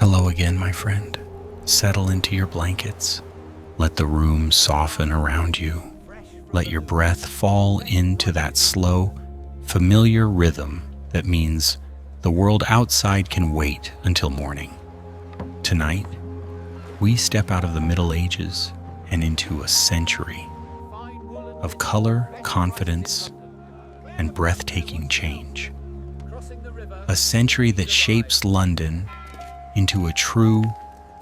Hello again, my friend. Settle into your blankets. Let the room soften around you. Let your breath fall into that slow, familiar rhythm that means the world outside can wait until morning. Tonight, we step out of the Middle Ages and into a century of color, confidence, and breathtaking change. A century that shapes London into a true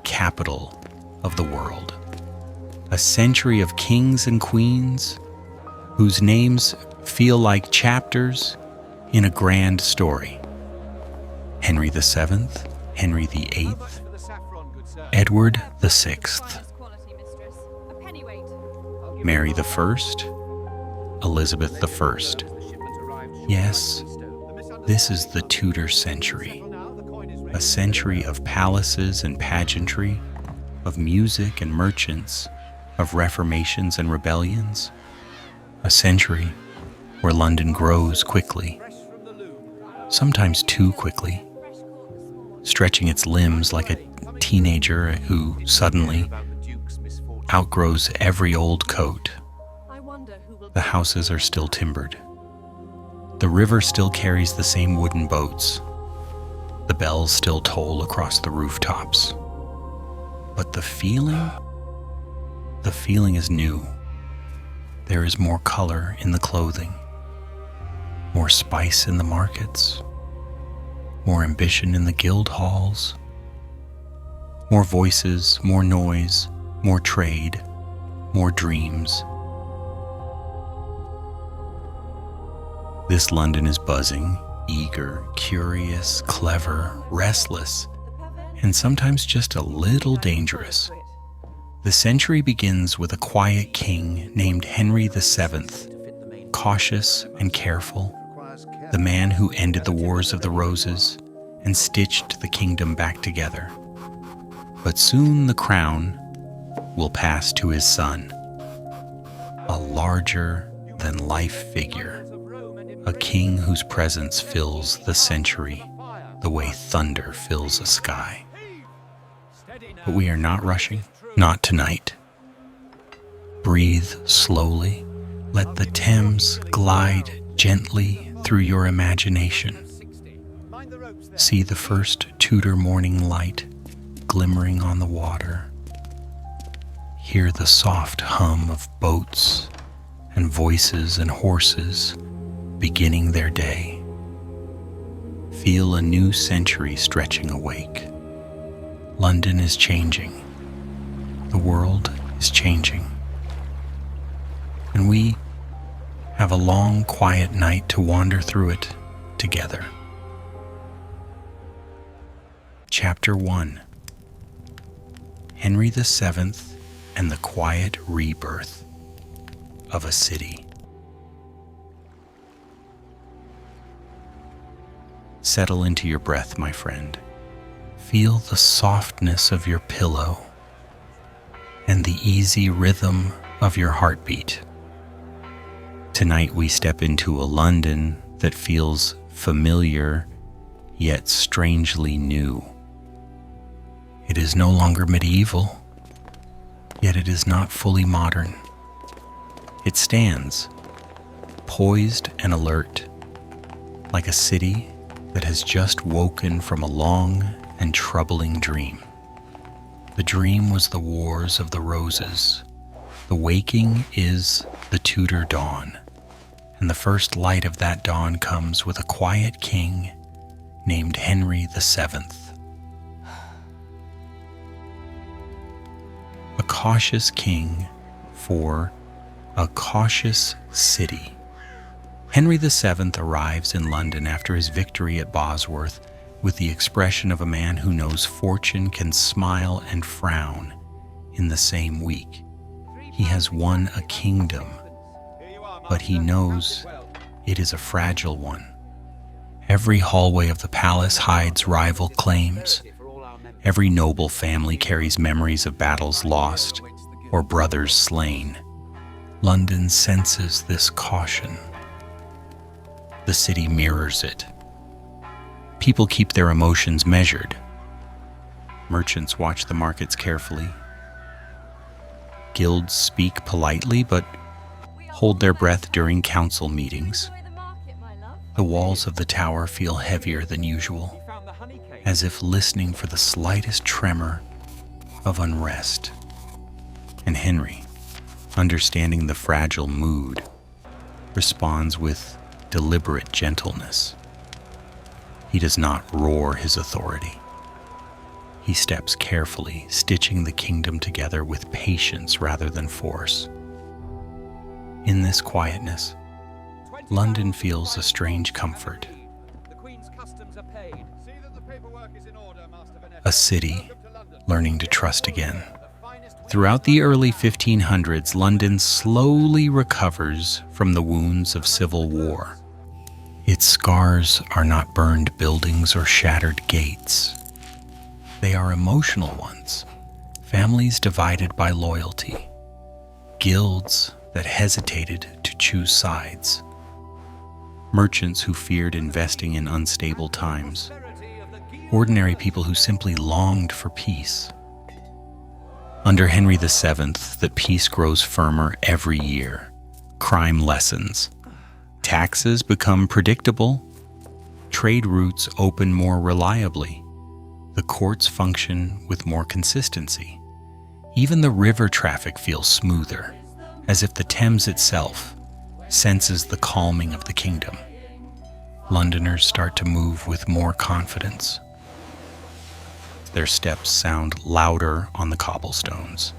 capital of the world. A century of kings and queens whose names feel like chapters in a grand story. Henry VII, Henry VIII, Edward VI, Mary I, Elizabeth I. Yes, this is the Tudor century. A century of palaces and pageantry, of music and merchants, of reformations and rebellions. A century where London grows quickly, sometimes too quickly, stretching its limbs like a teenager who suddenly outgrows every old coat. The houses are still timbered. The river still carries the same wooden boats. The bells still toll across the rooftops. But the feeling is new. There is more color in the clothing, more spice in the markets, more ambition in the guild halls, more voices, more noise, more trade, more dreams. This London is buzzing, eager, curious, clever, restless, and sometimes just a little dangerous. The century begins with a quiet king named Henry VII, cautious and careful, the man who ended the Wars of the Roses and stitched the kingdom back together. But soon the crown will pass to his son, a larger-than-life figure, a king whose presence fills the century the way thunder fills a sky. But we are not rushing, not tonight. Breathe slowly. Let the Thames glide gently through your imagination. See the first Tudor morning light glimmering on the water. Hear the soft hum of boats and voices and horses beginning their day. Feel a new century stretching awake. London is changing. The world is changing. And we have a long, quiet night to wander through it together. Chapter 1: Henry VII and the Quiet Rebirth of a City. Settle into your breath, my friend. Feel the softness of your pillow and the easy rhythm of your heartbeat. Tonight we step into a London that feels familiar yet strangely new. It is no longer medieval, yet it is not fully modern. It stands, poised and alert, like a city that has just woken from a long and troubling dream. The dream was the Wars of the Roses. The waking is the Tudor dawn, and the first light of that dawn comes with a quiet king named Henry VII. A cautious king for a cautious city. Henry VII arrives in London after his victory at Bosworth with the expression of a man who knows fortune can smile and frown in the same week. He has won a kingdom, but he knows it is a fragile one. Every hallway of the palace hides rival claims. Every noble family carries memories of battles lost or brothers slain. London senses this caution. The city mirrors it. People keep their emotions measured. Merchants watch the markets carefully. Guilds speak politely but hold their breath during council meetings. The walls of the tower feel heavier than usual, as if listening for the slightest tremor of unrest. And Henry, understanding the fragile mood, responds with deliberate gentleness. He does not roar his authority. He steps carefully, stitching the kingdom together with patience rather than force. In this quietness, London feels a strange comfort. A city learning to trust again. Throughout the early 1500s, London slowly recovers from the wounds of civil war. Its scars are not burned buildings or shattered gates. They are emotional ones, families divided by loyalty, guilds that hesitated to choose sides, merchants who feared investing in unstable times, ordinary people who simply longed for peace. Under Henry VII, the peace grows firmer every year. Crime lessens. Taxes become predictable. Trade routes open more reliably. The courts function with more consistency. Even the river traffic feels smoother, as if the Thames itself senses the calming of the kingdom. Londoners start to move with more confidence. Their steps sound louder on the cobblestones.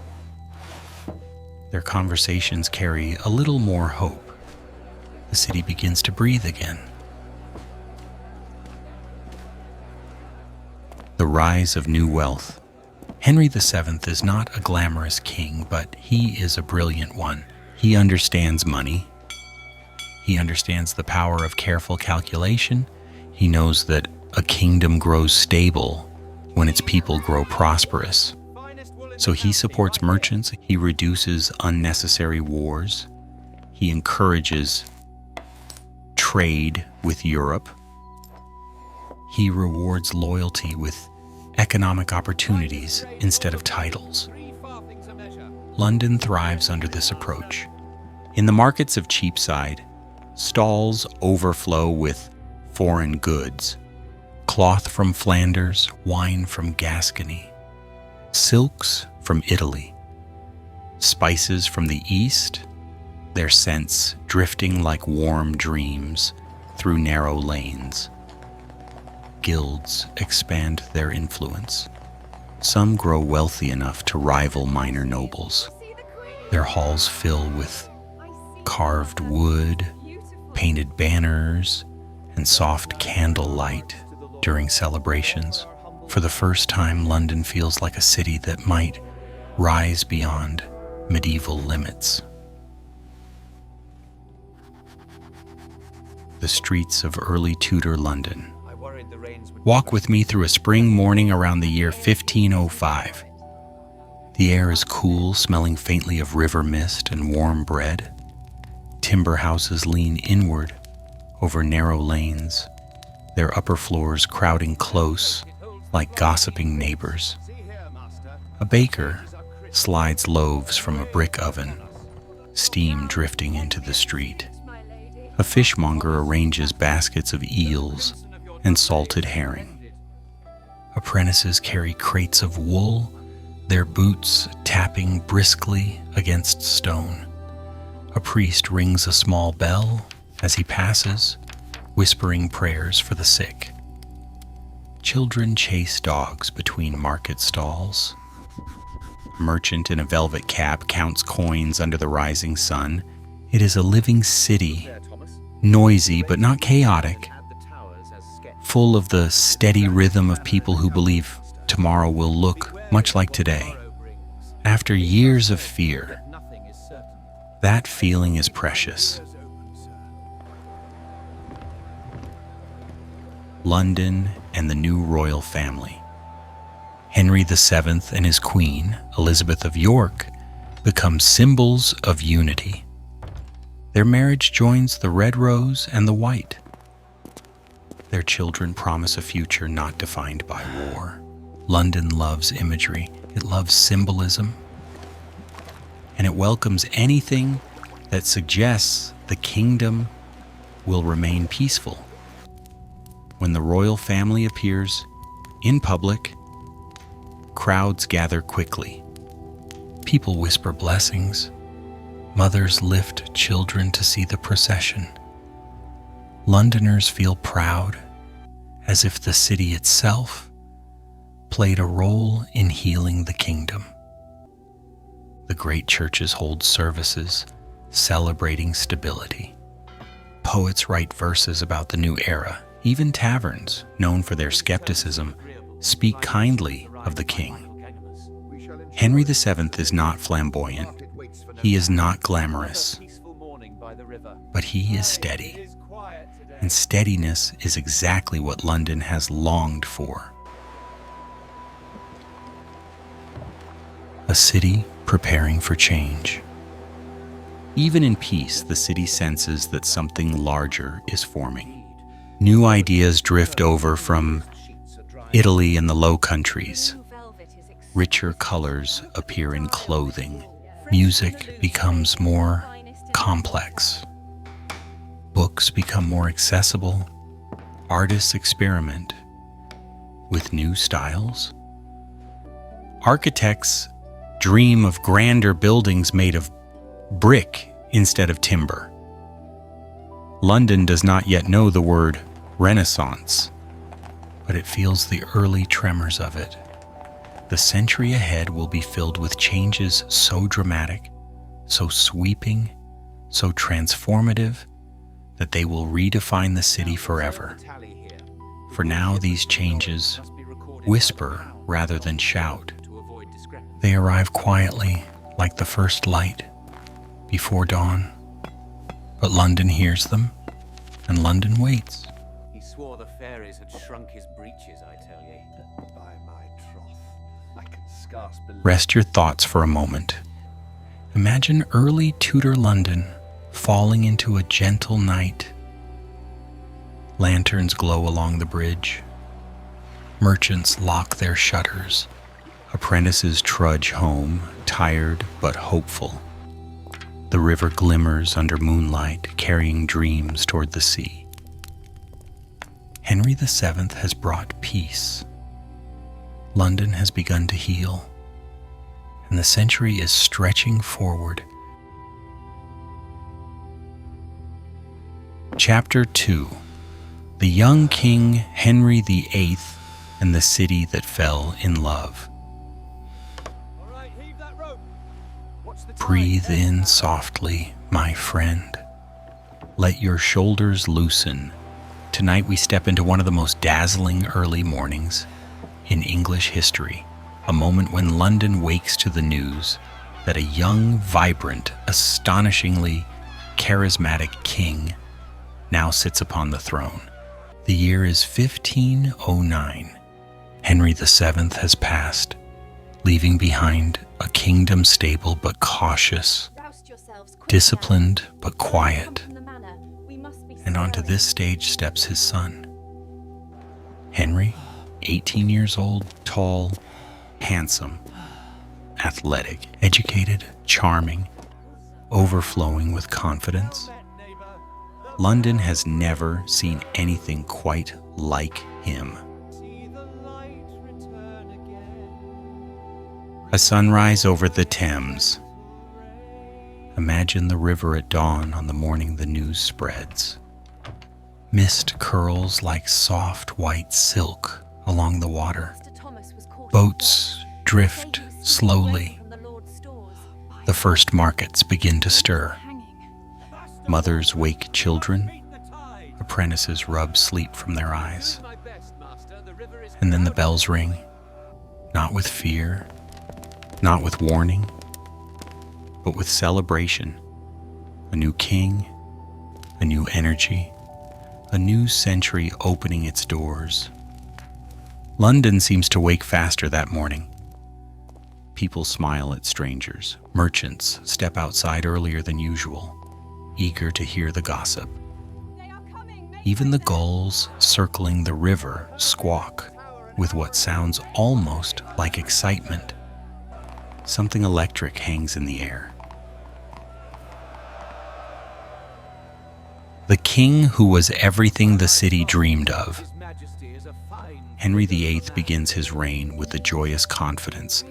Their conversations carry a little more hope. The city begins to breathe again. The rise of new wealth. Henry VII is not a glamorous king, but he is a brilliant one. He understands money. He understands the power of careful calculation. He knows that a kingdom grows stable when its people grow prosperous. So he supports merchants. He reduces unnecessary wars. He encourages trade with Europe. He rewards loyalty with economic opportunities instead of titles. London thrives under this approach. In the markets of Cheapside, stalls overflow with foreign goods. Cloth from Flanders, wine from Gascony, silks from Italy, spices from the East, their scents drifting like warm dreams through narrow lanes. Guilds expand their influence. Some grow wealthy enough to rival minor nobles. Their halls fill with carved wood, painted banners, and soft candlelight during celebrations. For the first time, London feels like a city that might rise beyond medieval limits. The streets of early Tudor London. Walk with me through a spring morning around the year 1505. The air is cool, smelling faintly of river mist and warm bread. Timber houses lean inward over narrow lanes, their upper floors crowding close like gossiping neighbors. A baker slides loaves from a brick oven, steam drifting into the street. A fishmonger arranges baskets of eels and salted herring. Apprentices carry crates of wool, their boots tapping briskly against stone. A priest rings a small bell as he passes, whispering prayers for the sick. Children chase dogs between market stalls. A merchant in a velvet cap counts coins under the rising sun. It is a living city, noisy but not chaotic, full of the steady rhythm of people who believe tomorrow will look much like today. After years of fear, that feeling is precious. London and the new royal family. Henry VII and his queen, Elizabeth of York, become symbols of unity. Their marriage joins the red rose and the white. Their children promise a future not defined by war. London loves imagery, it loves symbolism, and it welcomes anything that suggests the kingdom will remain peaceful. When the royal family appears in public, crowds gather quickly. People whisper blessings. Mothers lift children to see the procession. Londoners feel proud, as if the city itself played a role in healing the kingdom. The great churches hold services celebrating stability. Poets write verses about the new era. Even taverns, known for their skepticism, speak kindly of the king. Henry VII is not flamboyant. He is not glamorous. But he is steady. And steadiness is exactly what London has longed for. A city preparing for change. Even in peace, the city senses that something larger is forming. New ideas drift over from Italy and the Low Countries. Richer colors appear in clothing. Music becomes more complex. Books become more accessible. Artists experiment with new styles. Architects dream of grander buildings made of brick instead of timber. London does not yet know the word Renaissance, but it feels the early tremors of it. The century ahead will be filled with changes so dramatic, so sweeping, so transformative, that they will redefine the city forever. For now, these changes whisper rather than shout. They arrive quietly, like the first light before dawn. But London hears them, and London waits. He swore the fairies had shrunk his breeches, I tell ye. By my troth, I can scarce believe. Rest your thoughts for a moment. Imagine early Tudor London falling into a gentle night. Lanterns glow along the bridge. Merchants lock their shutters. Apprentices trudge home, tired but hopeful. The river glimmers under moonlight, carrying dreams toward the sea. Henry VII has brought peace. London has begun to heal, and the century is stretching forward. Chapter 2: The Young King Henry VIII and the City That Fell in Love. Breathe in softly, my friend. Let your shoulders loosen. Tonight we step into one of the most dazzling early mornings in English history, a moment when London wakes to the news that a young, vibrant, astonishingly charismatic king now sits upon the throne. The year is 1509. Henry VII has passed, leaving behind a kingdom stable but cautious, disciplined but quiet. And onto this stage steps his son. Henry, 18 years old, tall, handsome, athletic, educated, charming, overflowing with confidence. London has never seen anything quite like him. A sunrise over the Thames. Imagine the river at dawn on the morning the news spreads. Mist curls like soft white silk along the water. Boats drift slowly. The first markets begin to stir. Mothers wake children. Apprentices rub sleep from their eyes. And then the bells ring, not with fear, not with warning, but with celebration. A new king, a new energy, a new century opening its doors. London seems to wake faster that morning. People smile at strangers. Merchants step outside earlier than usual, eager to hear the gossip. Even the gulls circling the river squawk with what sounds almost like excitement. Something electric hangs in the air. The king who was everything the city dreamed of. His Majesty is a fine Henry VIII begins his reign with the joyous confidence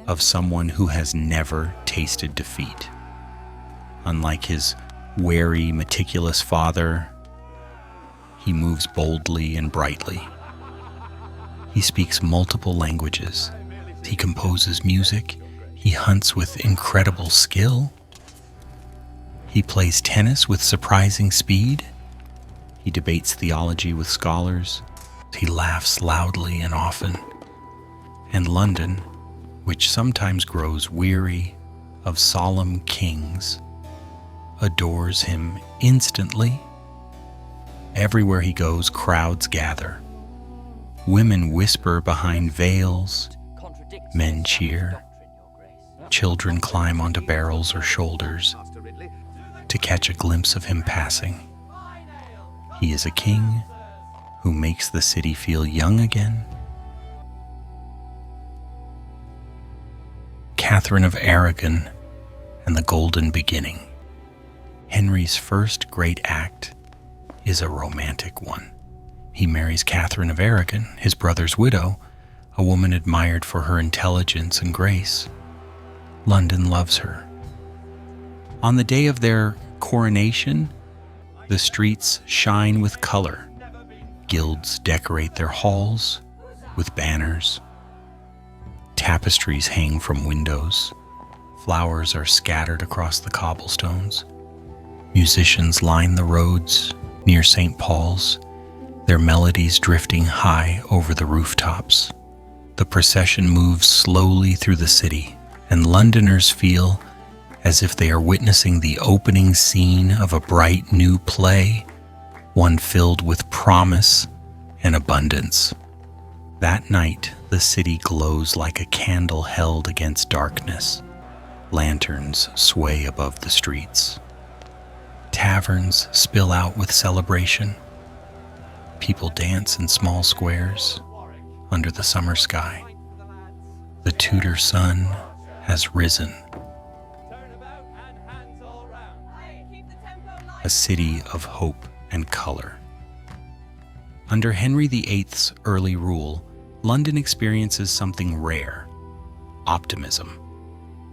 of someone who has never tasted defeat. Unlike his wary, meticulous father, he moves boldly and brightly. He speaks multiple languages. He composes music. He hunts with incredible skill. He plays tennis with surprising speed. He debates theology with scholars. He laughs loudly and often. And London, which sometimes grows weary of solemn kings, adores him instantly. Everywhere he goes, crowds gather. Women whisper behind veils. Men cheer. Children climb onto barrels or shoulders to catch a glimpse of him passing. He is a king who makes the city feel young again. Catherine of Aragon and the Golden Beginning. Henry's first great act is a romantic one. He marries Catherine of Aragon, his brother's widow, a woman admired for her intelligence and grace. London loves her. On the day of their coronation, the streets shine with color. Guilds decorate their halls with banners. Tapestries hang from windows. Flowers are scattered across the cobblestones. Musicians line the roads near St. Paul's, their melodies drifting high over the rooftops. The procession moves slowly through the city, and Londoners feel as if they are witnessing the opening scene of a bright new play, one filled with promise and abundance. That night, the city glows like a candle held against darkness. Lanterns sway above the streets. Taverns spill out with celebration. People dance in small squares under the summer sky. The Tudor sun has risen. A city of hope and color. Under Henry VIII's early rule, London experiences something rare: optimism.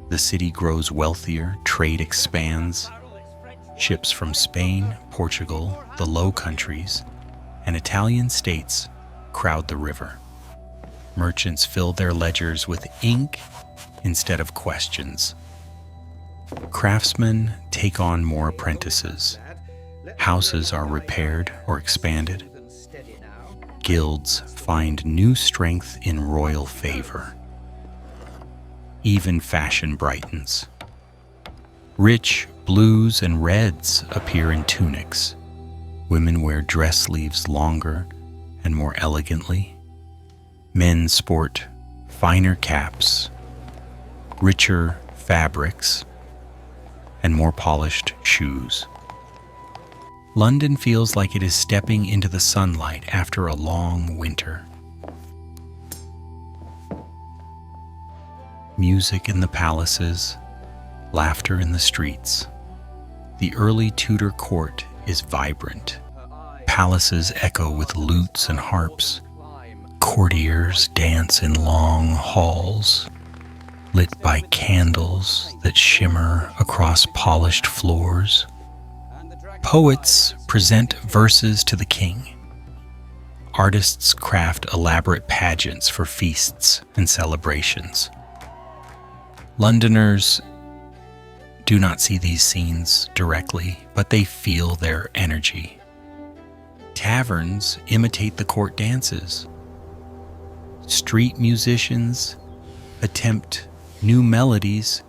The city grows wealthier, trade expands. Ships from Spain, Portugal, the Low Countries, and Italian states crowd the river. Merchants fill their ledgers with ink instead of questions. Craftsmen take on more apprentices. Houses are repaired or expanded. Guilds find new strength in royal favor. Even fashion brightens. Rich blues and reds appear in tunics. Women wear dress sleeves longer and more elegantly. Men sport finer caps, richer fabrics, and more polished shoes. London feels like it is stepping into the sunlight after a long winter. Music in the palaces, laughter in the streets. The early Tudor court is vibrant. Palaces echo with lutes and harps. Courtiers dance in long halls, lit by candles that shimmer across polished floors. Poets present verses to the king. Artists craft elaborate pageants for feasts and celebrations. Londoners do not see these scenes directly, but they feel their energy. Taverns imitate the court dances. Street musicians attempt new melodies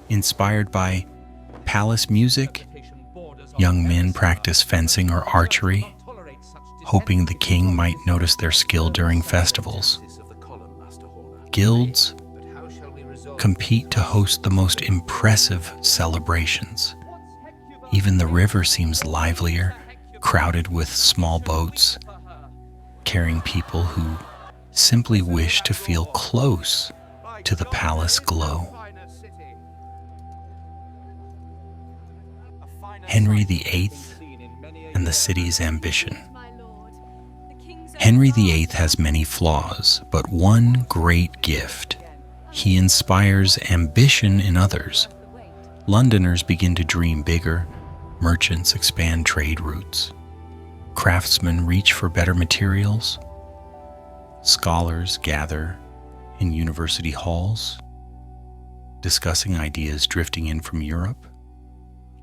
inspired by palace music. Young men practice fencing or archery, hoping the king might notice their skill during festivals. Guilds compete to host the most impressive celebrations. Even the river seems livelier, crowded with small boats, carrying people who simply wish to feel close to the palace glow. Henry VIII and the city's ambition. Henry VIII has many flaws, but one great gift. He inspires ambition in others. Londoners begin to dream bigger, merchants expand trade routes, craftsmen reach for better materials, scholars gather in university halls, discussing ideas drifting in from Europe.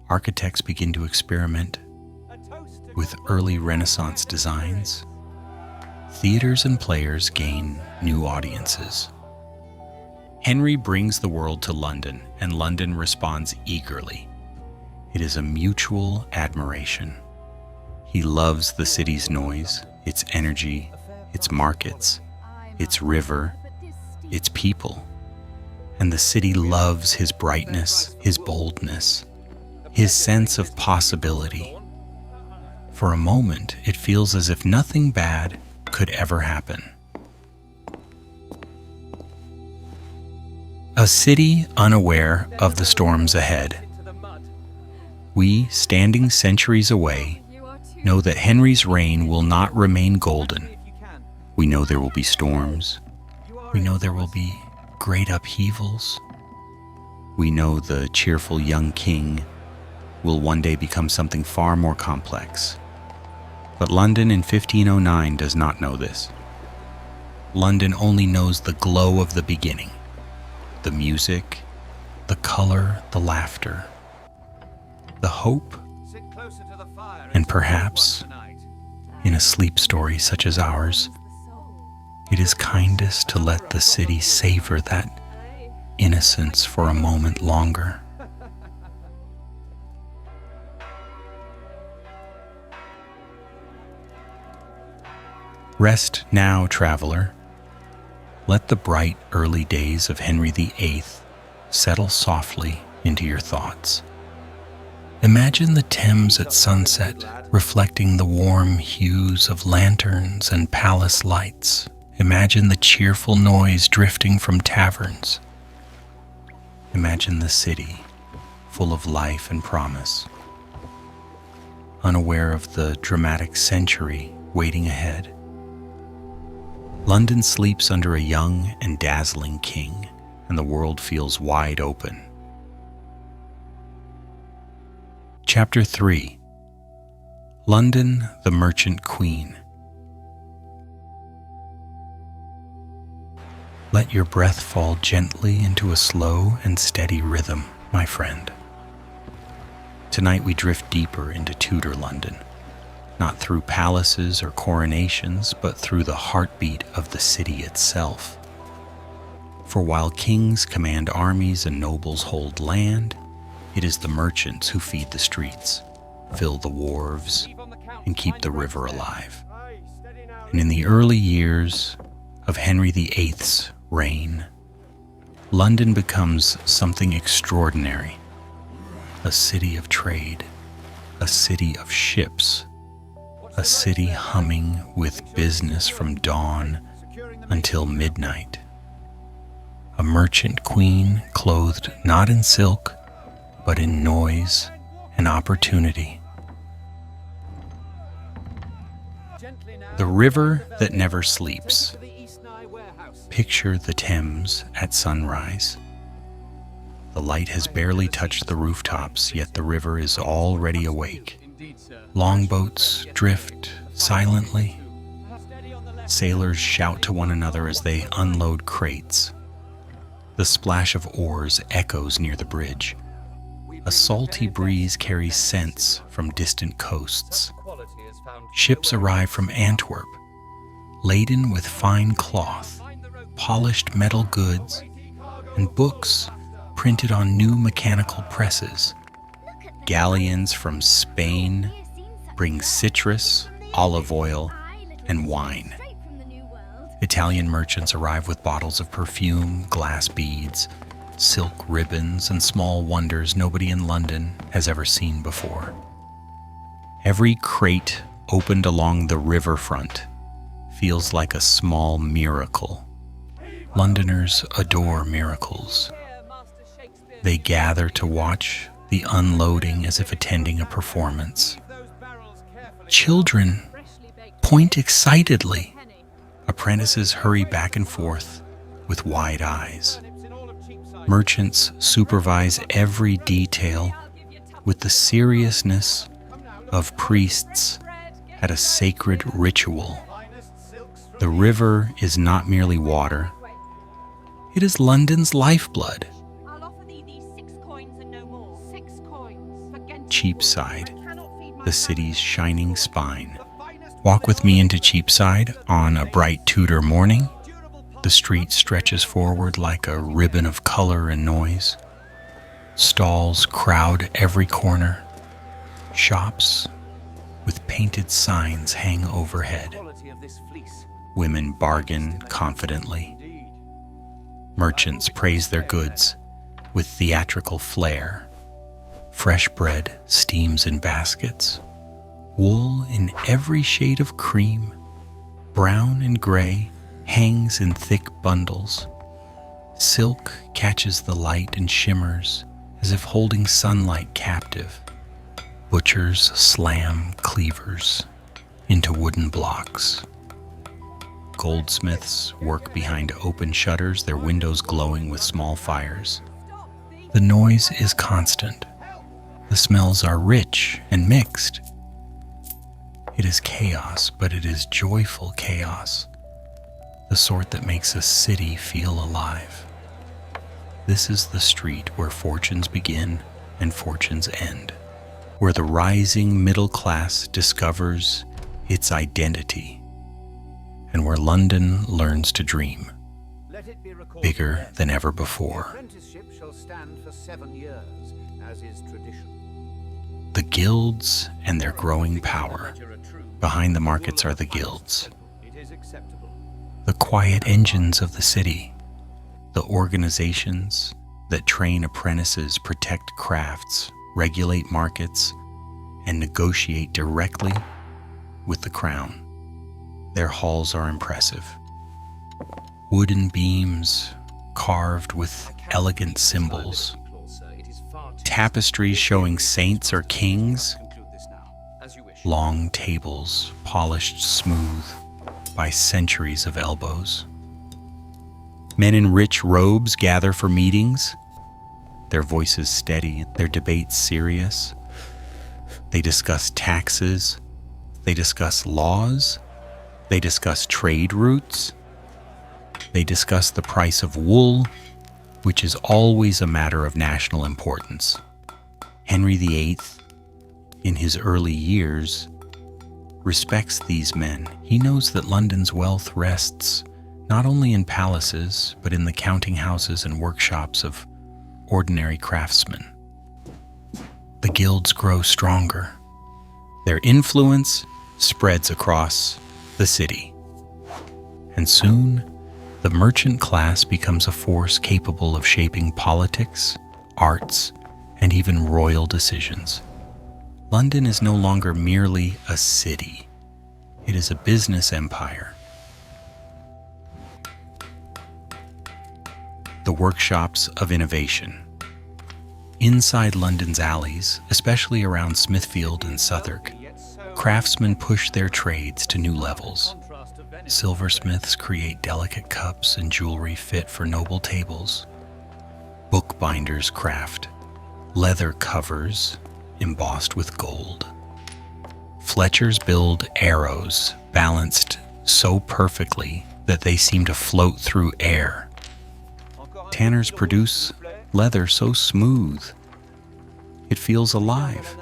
Architects begin to experiment with early Renaissance designs. Theaters and players gain new audiences. Henry brings the world to London, and London responds eagerly. It is a mutual admiration. He loves the city's noise, its energy, its markets, its river, its people. And the city loves his brightness, his boldness, his sense of possibility. For a moment, it feels as if nothing bad could ever happen. A city unaware of the storms ahead. We, standing centuries away, know that Henry's reign will not remain golden. We know there will be storms. We know there will be great upheavals. We know the cheerful young king will one day become something far more complex. But London in 1509 does not know this. London only knows the glow of the beginning, the music, the color, the laughter, the hope, and perhaps, in a sleep story such as ours, it is kindest to let the city savor that innocence for a moment longer. Rest now, traveler. Let the bright early days of Henry VIII settle softly into your thoughts. Imagine the Thames at sunset, reflecting the warm hues of lanterns and palace lights. Imagine the cheerful noise drifting from taverns. Imagine the city, full of life and promise, unaware of the dramatic century waiting ahead. London sleeps under a young and dazzling king, and the world feels wide open. Chapter 3. London, the Merchant Queen. Let your breath fall gently into a slow and steady rhythm, my friend. Tonight we drift deeper into Tudor London. Not through palaces or coronations, but through the heartbeat of the city itself. For while kings command armies and nobles hold land, it is the merchants who feed the streets, fill the wharves, and keep the river alive. And in the early years of Henry VIII's reign, London becomes something extraordinary. A city of trade, a city of ships, a city humming with business from dawn until midnight. A merchant queen clothed not in silk, but in noise and opportunity. The river that never sleeps. Picture the Thames at sunrise. The light has barely touched the rooftops, yet the river is already awake. Longboats drift silently. Sailors shout to one another as they unload crates. The splash of oars echoes near the bridge. A salty breeze carries scents from distant coasts. Ships arrive from Antwerp, laden with fine cloth, polished metal goods, and books printed on new mechanical presses. Galleons from Spain bring citrus, olive oil, and wine. Italian merchants arrive with bottles of perfume, glass beads, silk ribbons, and small wonders nobody in London has ever seen before. Every crate opened along the riverfront feels like a small miracle. Londoners adore miracles. They gather to watch the unloading as if attending a performance. Children point excitedly. Apprentices hurry back and forth with wide eyes. Merchants supervise every detail with the seriousness of priests at a sacred ritual. The river is not merely water, it is London's lifeblood. Cheapside, the city's shining spine. Walk with me into Cheapside on a bright Tudor morning. The street stretches forward like a ribbon of color and noise. Stalls crowd every corner. Shops with painted signs hang overhead. Women bargain confidently. Merchants praise their goods with theatrical flair. Fresh bread steams in baskets. Wool in every shade of cream, brown and gray, hangs in thick bundles. Silk catches the light and shimmers as if holding sunlight captive. Butchers slam cleavers into wooden blocks. Goldsmiths work behind open shutters, their windows glowing with small fires. The noise is constant. The smells are rich and mixed. It is chaos, but it is joyful chaos, the sort that makes a city feel alive. This is the street where fortunes begin and fortunes end, where the rising middle class discovers its identity, and where London learns to dream, bigger than ever before. Apprenticeship shall stand for 7 years, as is tradition. The guilds and their growing power. Behind the markets are the guilds, the quiet engines of the city, the organizations that train apprentices, protect crafts, regulate markets, and negotiate directly with the crown. Their halls are impressive. Wooden beams carved with elegant symbols, tapestries showing saints or kings, long tables polished smooth by centuries of elbows. Men in rich robes gather for meetings, their voices steady, their debates serious. They discuss taxes, they discuss laws, they discuss trade routes, they discuss the price of wool, which is always a matter of national importance. Henry VIII, in his early years, respects these men. He knows that London's wealth rests not only in palaces, but in the counting houses and workshops of ordinary craftsmen. The guilds grow stronger. Their influence spreads across the city. And soon, the merchant class becomes a force capable of shaping politics, arts, and even royal decisions. London is no longer merely a city. It is a business empire. The workshops of innovation. Inside London's alleys, especially around Smithfield and Southwark, craftsmen push their trades to new levels. Silversmiths create delicate cups and jewelry fit for noble tables. Bookbinders craft leather covers embossed with gold. Fletchers build arrows balanced so perfectly that they seem to float through air. Tanners produce leather so smooth it feels alive.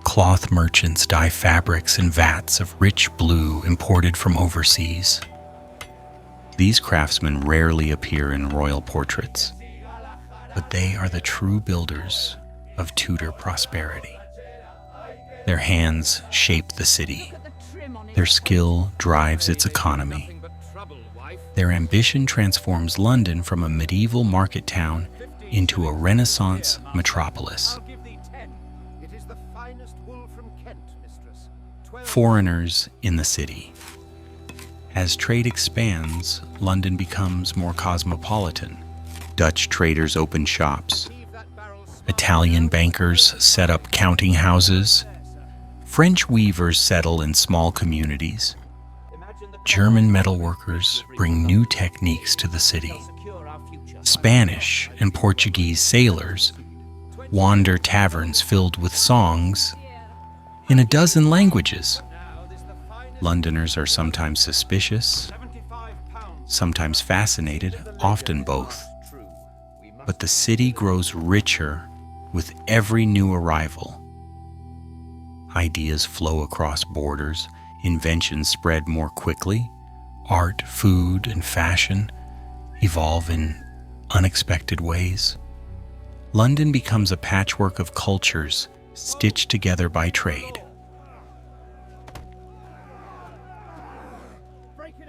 Cloth merchants dye fabrics in vats of rich blue imported from overseas. These craftsmen rarely appear in royal portraits, but they are the true builders of Tudor prosperity. Their hands shape the city. Their skill drives its economy. Their ambition transforms London from a medieval market town into a Renaissance metropolis. Foreigners in the city. As trade expands, London becomes more cosmopolitan. Dutch traders open shops. Italian bankers set up counting houses. French weavers settle in small communities. German metalworkers bring new techniques to the city. Spanish and Portuguese sailors wander taverns filled with songs in a dozen languages. Londoners are sometimes suspicious, sometimes fascinated, often both. But the city grows richer with every new arrival. Ideas flow across borders, inventions spread more quickly, art, food, and fashion evolve in unexpected ways. London becomes a patchwork of cultures stitched together by trade.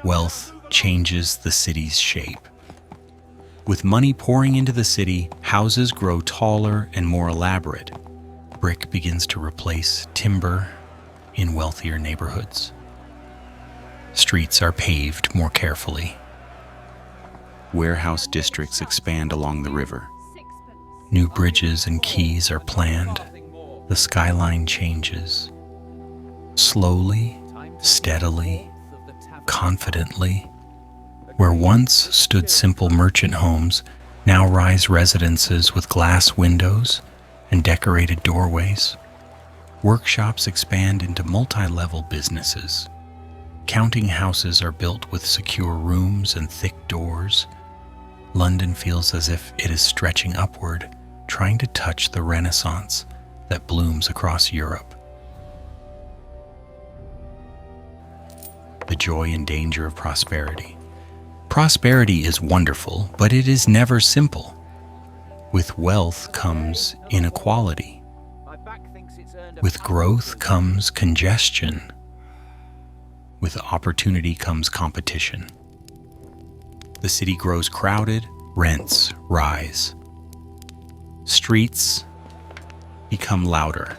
Wealth changes the city's shape. With money pouring into the city, houses grow taller and more elaborate. Brick begins to replace timber in wealthier neighborhoods. Streets are paved more carefully. Warehouse districts expand along the river. New bridges and quays are planned. The skyline changes. Slowly, steadily, confidently. Where once stood simple merchant homes, now rise residences with glass windows and decorated doorways. Workshops expand into multi-level businesses. Counting houses are built with secure rooms and thick doors. London feels as if it is stretching upward, trying to touch the Renaissance that blooms across Europe. The joy and danger of prosperity. Prosperity is wonderful, but it is never simple. With wealth comes inequality. With growth comes congestion. With opportunity comes competition. The city grows crowded, rents rise. Streets become louder.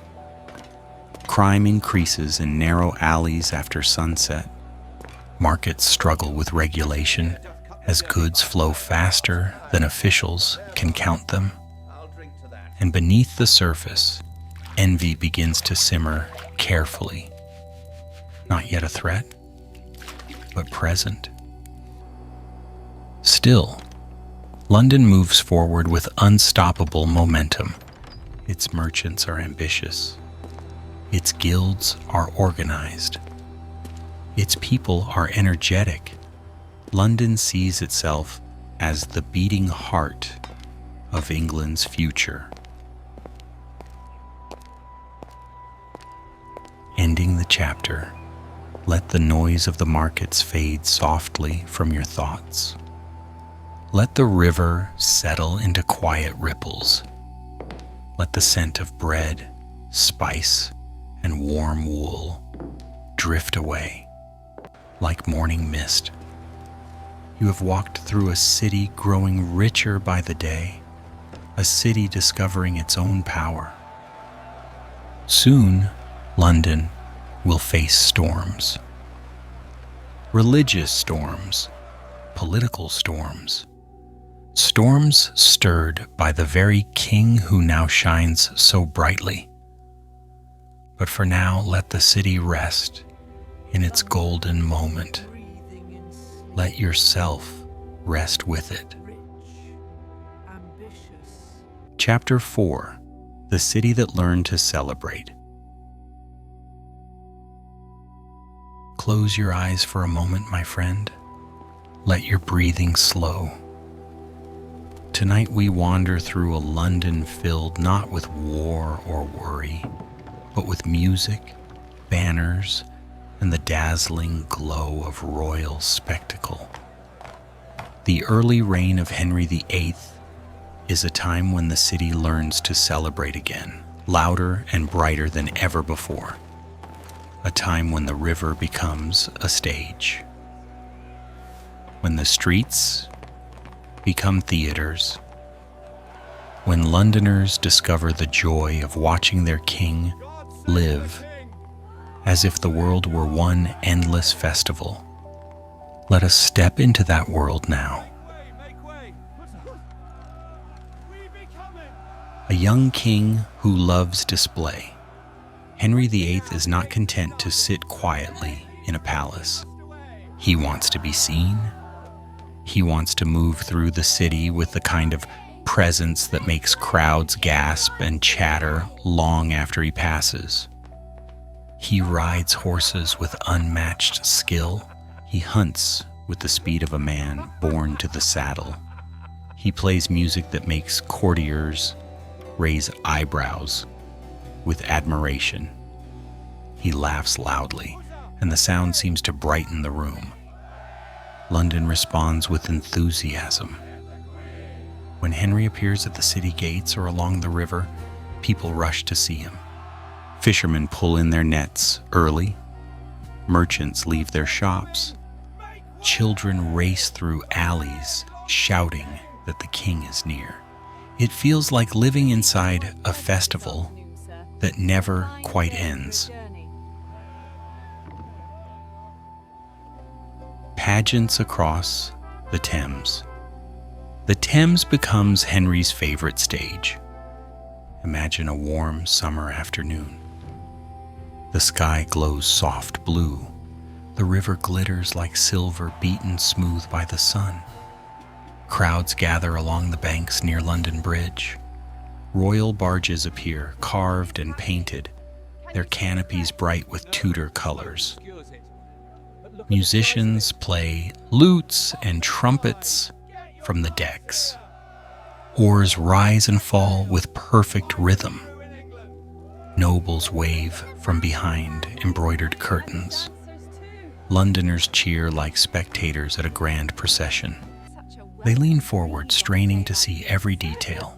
Crime increases in narrow alleys after sunset. Markets struggle with regulation as goods flow faster than officials can count them. And beneath the surface, envy begins to simmer carefully. Not yet a threat, but present. Still, London moves forward with unstoppable momentum. Its merchants are ambitious. Its guilds are organized. Its people are energetic. London sees itself as the beating heart of England's future. Ending the chapter, let the noise of the markets fade softly from your thoughts. Let the river settle into quiet ripples. Let the scent of bread, spice, and warm wool drift away like morning mist. You have walked through a city growing richer by the day, a city discovering its own power. Soon, London will face storms. Religious storms, political storms. Storms stirred by the very king who now shines so brightly. But for now, let the city rest in its golden moment. Let yourself rest with it. Chapter 4: The City That Learned to Celebrate. Close your eyes for a moment, my friend. Let your breathing slow. Tonight we wander through a London filled not with war or worry, but with music, banners, and the dazzling glow of royal spectacle. The early reign of Henry VIII is a time when the city learns to celebrate again, louder and brighter than ever before. A time when the river becomes a stage. When the streets become theaters. When Londoners discover the joy of watching their king live as if the world were one endless festival. Let us step into that world now. A young king who loves display. Henry VIII is not content to sit quietly in a palace. He wants to be seen. He wants to move through the city with the kind of presence that makes crowds gasp and chatter long after he passes. He rides horses with unmatched skill. He hunts with the speed of a man born to the saddle. He plays music that makes courtiers raise eyebrows with admiration. He laughs loudly, and the sound seems to brighten the room. London responds with enthusiasm. When Henry appears at the city gates or along the river, people rush to see him. Fishermen pull in their nets early. Merchants leave their shops. Children race through alleys, shouting that the king is near. It feels like living inside a festival that never quite ends. Pageants across the Thames. The Thames becomes Henry's favorite stage. Imagine a warm summer afternoon. The sky glows soft blue. The river glitters like silver beaten smooth by the sun. Crowds gather along the banks near London Bridge. Royal barges appear, carved and painted, their canopies bright with Tudor colors. Musicians play lutes and trumpets from the decks. Oars rise and fall with perfect rhythm. Nobles wave from behind embroidered curtains. Londoners cheer like spectators at a grand procession. They lean forward, straining to see every detail.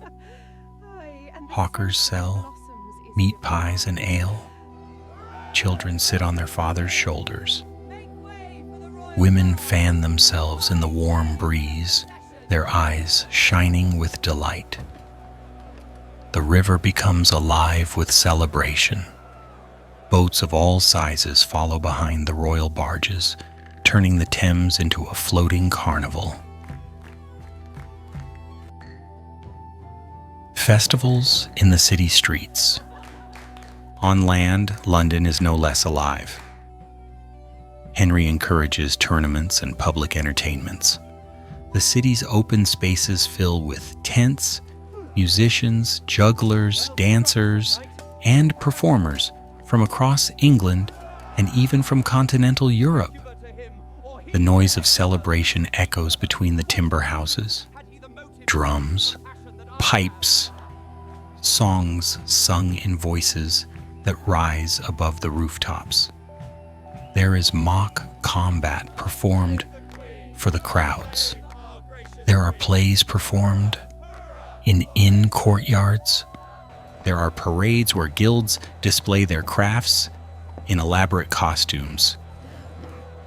Hawkers sell meat pies and ale. Children sit on their father's shoulders. Women fan themselves in the warm breeze, their eyes shining with delight. The river becomes alive with celebration. Boats of all sizes follow behind the royal barges, turning the Thames into a floating carnival. Festivals in the city streets. On land, London is no less alive. Henry encourages tournaments and public entertainments. The city's open spaces fill with tents, musicians, jugglers, dancers, and performers from across England and even from continental Europe. The noise of celebration echoes between the timber houses. Drums, pipes, songs sung in voices that rise above the rooftops. There is mock combat performed for the crowds. There are plays performed in inn courtyards. There are parades where guilds display their crafts in elaborate costumes.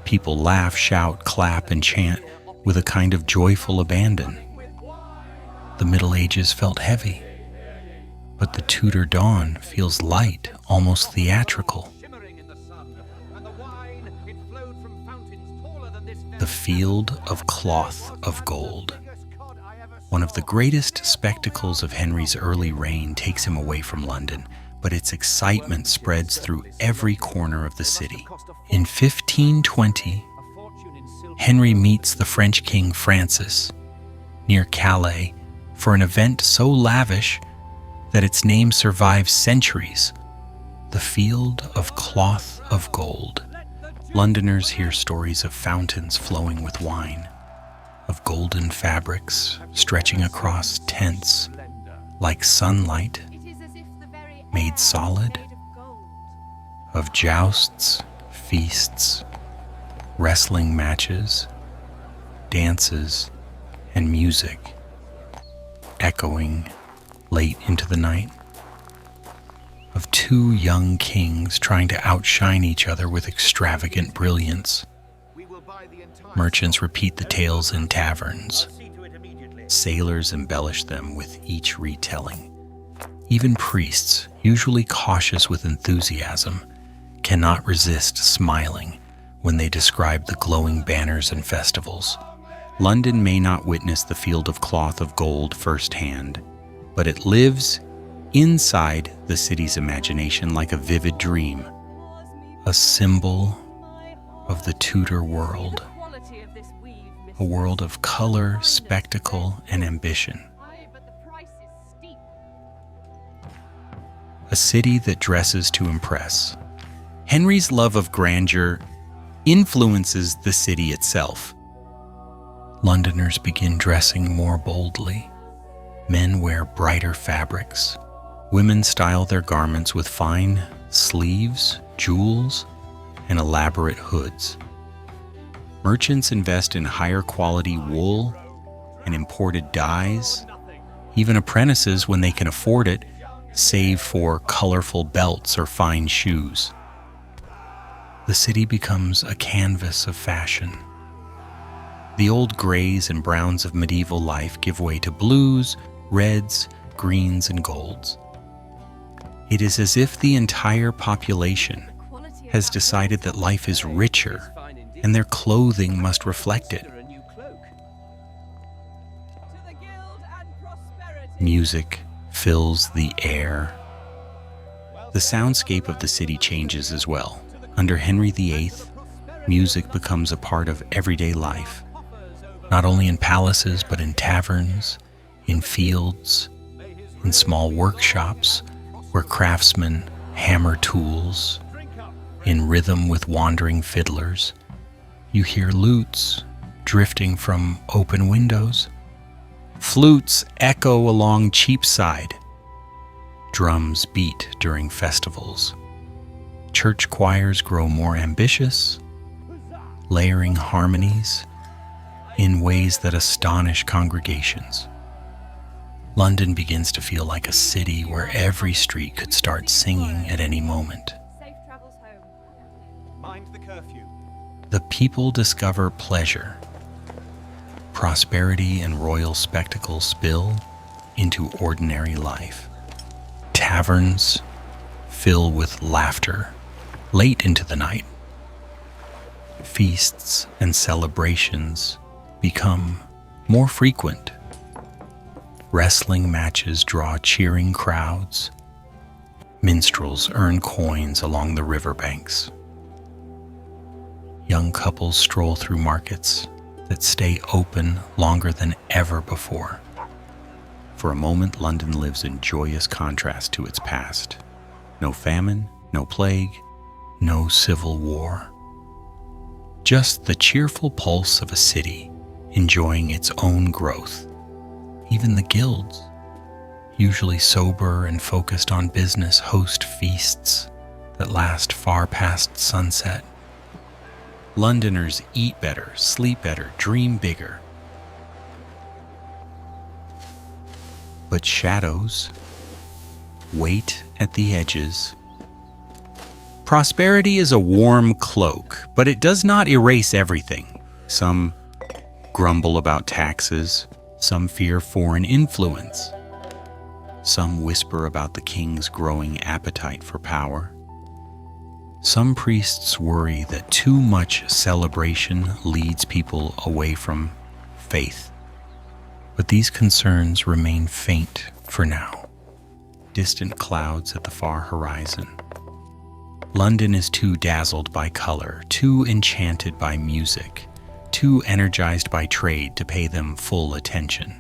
People laugh, shout, clap, and chant with a kind of joyful abandon. The Middle Ages felt heavy, but the Tudor dawn feels light, almost theatrical. The Field of Cloth of Gold. One of the greatest spectacles of Henry's early reign takes him away from London, but its excitement spreads through every corner of the city. In 1520, Henry meets the French King Francis near Calais for an event so lavish that its name survives centuries: the Field of Cloth of Gold. Londoners hear stories of fountains flowing with wine, of golden fabrics stretching across tents like sunlight made solid, of jousts, feasts, wrestling matches, dances, and music echoing late into the night, of two young kings trying to outshine each other with extravagant brilliance. Merchants repeat the tales in taverns. Sailors embellish them with each retelling. Even priests, usually cautious with enthusiasm, cannot resist smiling when they describe the glowing banners and festivals. London may not witness the field of cloth of gold firsthand, but it lives inside the city's imagination like a vivid dream, a symbol of the Tudor world, a world of color, spectacle, and ambition. A city that dresses to impress. Henry's love of grandeur influences the city itself. Londoners begin dressing more boldly. Men wear brighter fabrics. Women style their garments with fine sleeves, jewels, and elaborate hoods. Merchants invest in higher quality wool and imported dyes. Even apprentices, when they can afford it, save for colorful belts or fine shoes. The city becomes a canvas of fashion. The old grays and browns of medieval life give way to blues, reds, greens, and golds. It is as if the entire population has decided that life is richer and their clothing must reflect it. Music fills the air. The soundscape of the city changes as well. Under Henry VIII, music becomes a part of everyday life, not only in palaces but in taverns, in fields, in small workshops where craftsmen hammer tools, in rhythm with wandering fiddlers. You hear lutes drifting from open windows. Flutes echo along Cheapside. Drums beat during festivals. Church choirs grow more ambitious, layering harmonies in ways that astonish congregations. London begins to feel like a city where every street could start singing at any moment. Safe travels home. Mind the curfew. The people discover pleasure. Prosperity and royal spectacle spill into ordinary life. Taverns fill with laughter late into the night. Feasts and celebrations become more frequent. Wrestling matches draw cheering crowds. Minstrels earn coins along the riverbanks. Young couples stroll through markets that stay open longer than ever before. For a moment, London lives in joyous contrast to its past. No famine, no plague, no civil war. Just the cheerful pulse of a city enjoying its own growth. Even the guilds, usually sober and focused on business, host feasts that last far past sunset. Londoners eat better, sleep better, dream bigger. But shadows wait at the edges. Prosperity is a warm cloak, but it does not erase everything. Some grumble about taxes, some fear foreign influence, some whisper about the king's growing appetite for power. Some priests worry that too much celebration leads people away from faith. But these concerns remain faint for now, distant clouds at the far horizon. London is too dazzled by color, too enchanted by music, too energized by trade to pay them full attention.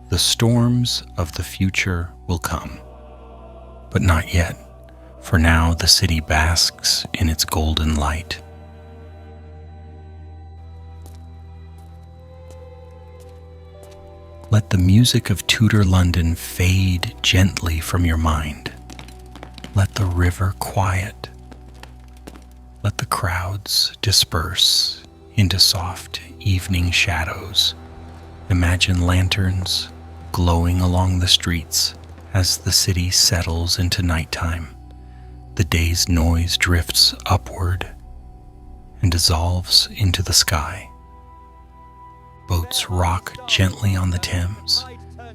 The storms of the future will come, but not yet. For now, the city basks in its golden light. Let the music of Tudor London fade gently from your mind. Let the river quiet. Let the crowds disperse into soft evening shadows. Imagine lanterns glowing along the streets as the city settles into nighttime. The day's noise drifts upward and dissolves into the sky. Boats rock gently on the Thames.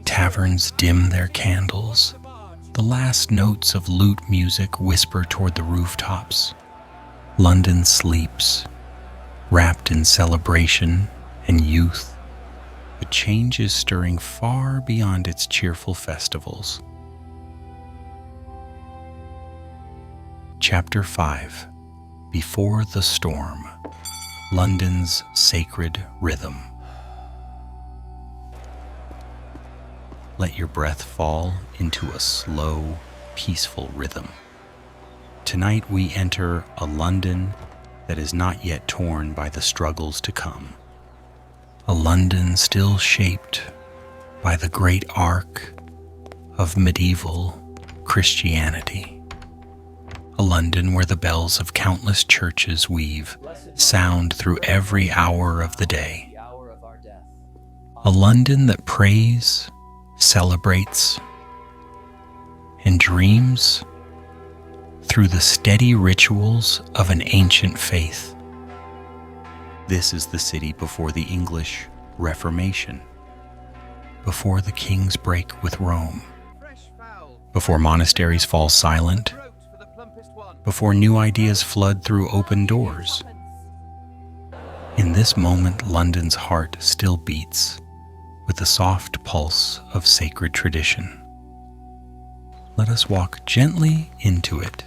Taverns dim their candles. The last notes of lute music whisper toward the rooftops. London sleeps, wrapped in celebration and youth. But change is stirring far beyond its cheerful festivals. Chapter 5. Before the Storm. London's Sacred Rhythm. Let your breath fall into a slow, peaceful rhythm. Tonight we enter a London that is not yet torn by the struggles to come. A London still shaped by the great arc of medieval Christianity. A London where the bells of countless churches weave sound through every hour of the day. A London that prays, celebrates, and dreams through the steady rituals of an ancient faith. This is the city before the English Reformation, before the kings break with Rome, before monasteries fall silent, before new ideas flood through open doors. In this moment, London's heart still beats with the soft pulse of sacred tradition. Let us walk gently into it.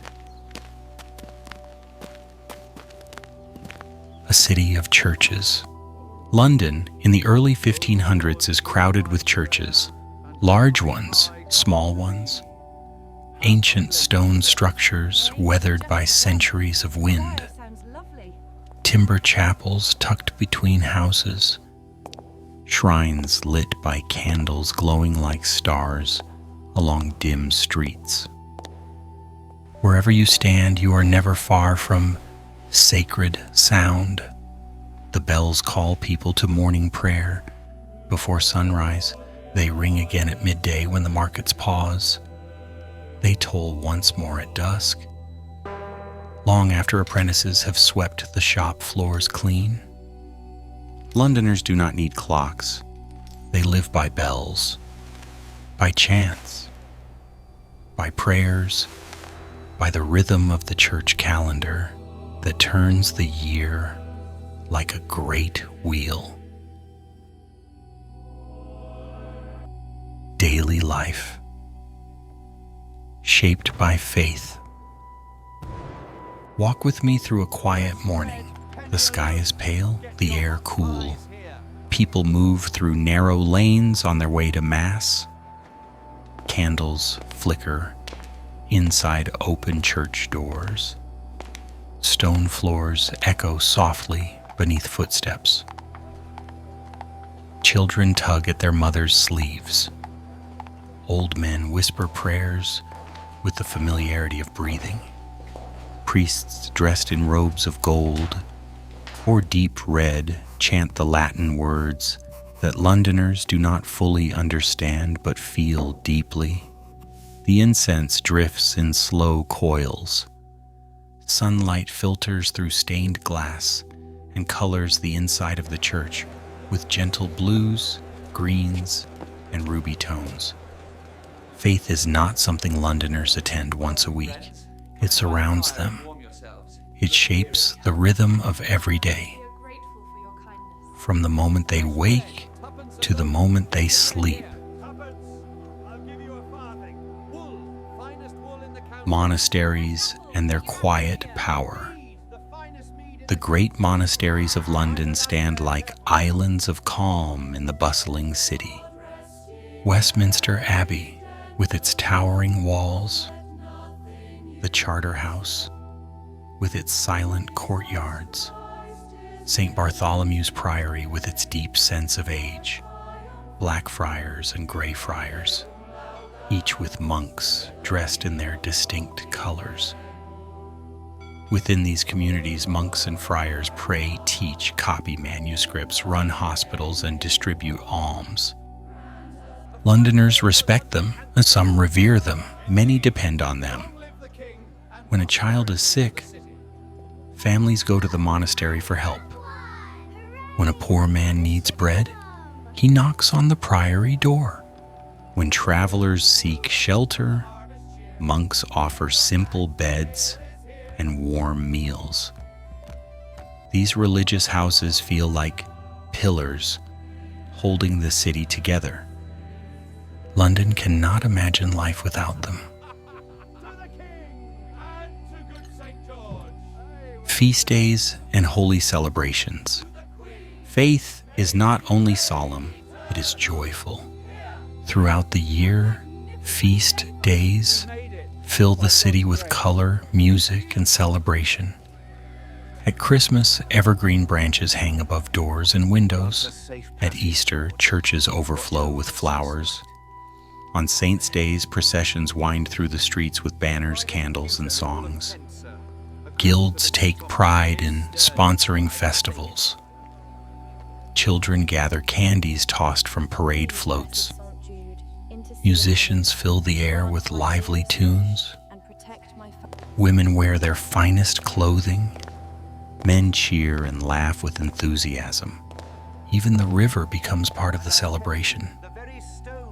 A city of churches. London in the early 1500s is crowded with churches, large ones, small ones, ancient stone structures weathered by centuries of wind, timber chapels tucked between houses, shrines lit by candles glowing like stars along dim streets. Wherever you stand, you are never far from sacred sound. The bells call people to morning prayer. Before sunrise, they ring again at midday when the markets pause. They toll once more at dusk, long after apprentices have swept the shop floors clean. Londoners do not need clocks. They live by bells, by chants, by prayers, by the rhythm of the church calendar that turns the year like a great wheel. Daily life, shaped by faith. Walk with me through a quiet morning. The sky is pale, the air cool. People move through narrow lanes on their way to Mass. Candles flicker inside open church doors. Stone floors echo softly beneath footsteps. Children tug at their mothers' sleeves. Old men whisper prayers with the familiarity of breathing. Priests dressed in robes of gold or deep red chant the Latin words that Londoners do not fully understand but feel deeply. The incense drifts in slow coils. Sunlight filters through stained glass and colors the inside of the church with gentle blues, greens, and ruby tones. Faith is not something Londoners attend once a week. It surrounds them. It shapes the rhythm of every day, from the moment they wake to the moment they sleep. Monasteries and their quiet power. The great monasteries of London stand like islands of calm in the bustling city. Westminster Abbey, with its towering walls, the Charterhouse, with its silent courtyards, St. Bartholomew's Priory with its deep sense of age, Blackfriars and Greyfriars, each with monks dressed in their distinct colors. Within these communities, monks and friars pray, teach, copy manuscripts, run hospitals, and distribute alms. Londoners respect them, and some revere them. Many depend on them. When a child is sick, families go to the monastery for help. When a poor man needs bread, he knocks on the priory door. When travelers seek shelter, monks offer simple beds and warm meals. These religious houses feel like pillars holding the city together. London cannot imagine life without them. Feast days and holy celebrations. Faith is not only solemn, it is joyful. Throughout the year, feast days fill the city with color, music, and celebration. At Christmas, evergreen branches hang above doors and windows. At Easter, churches overflow with flowers. On Saints' days, processions wind through the streets with banners, candles, and songs. Guilds take pride in sponsoring festivals. Children gather candies tossed from parade floats. Musicians fill the air with lively tunes. Women wear their finest clothing. Men cheer and laugh with enthusiasm. Even the river becomes part of the celebration,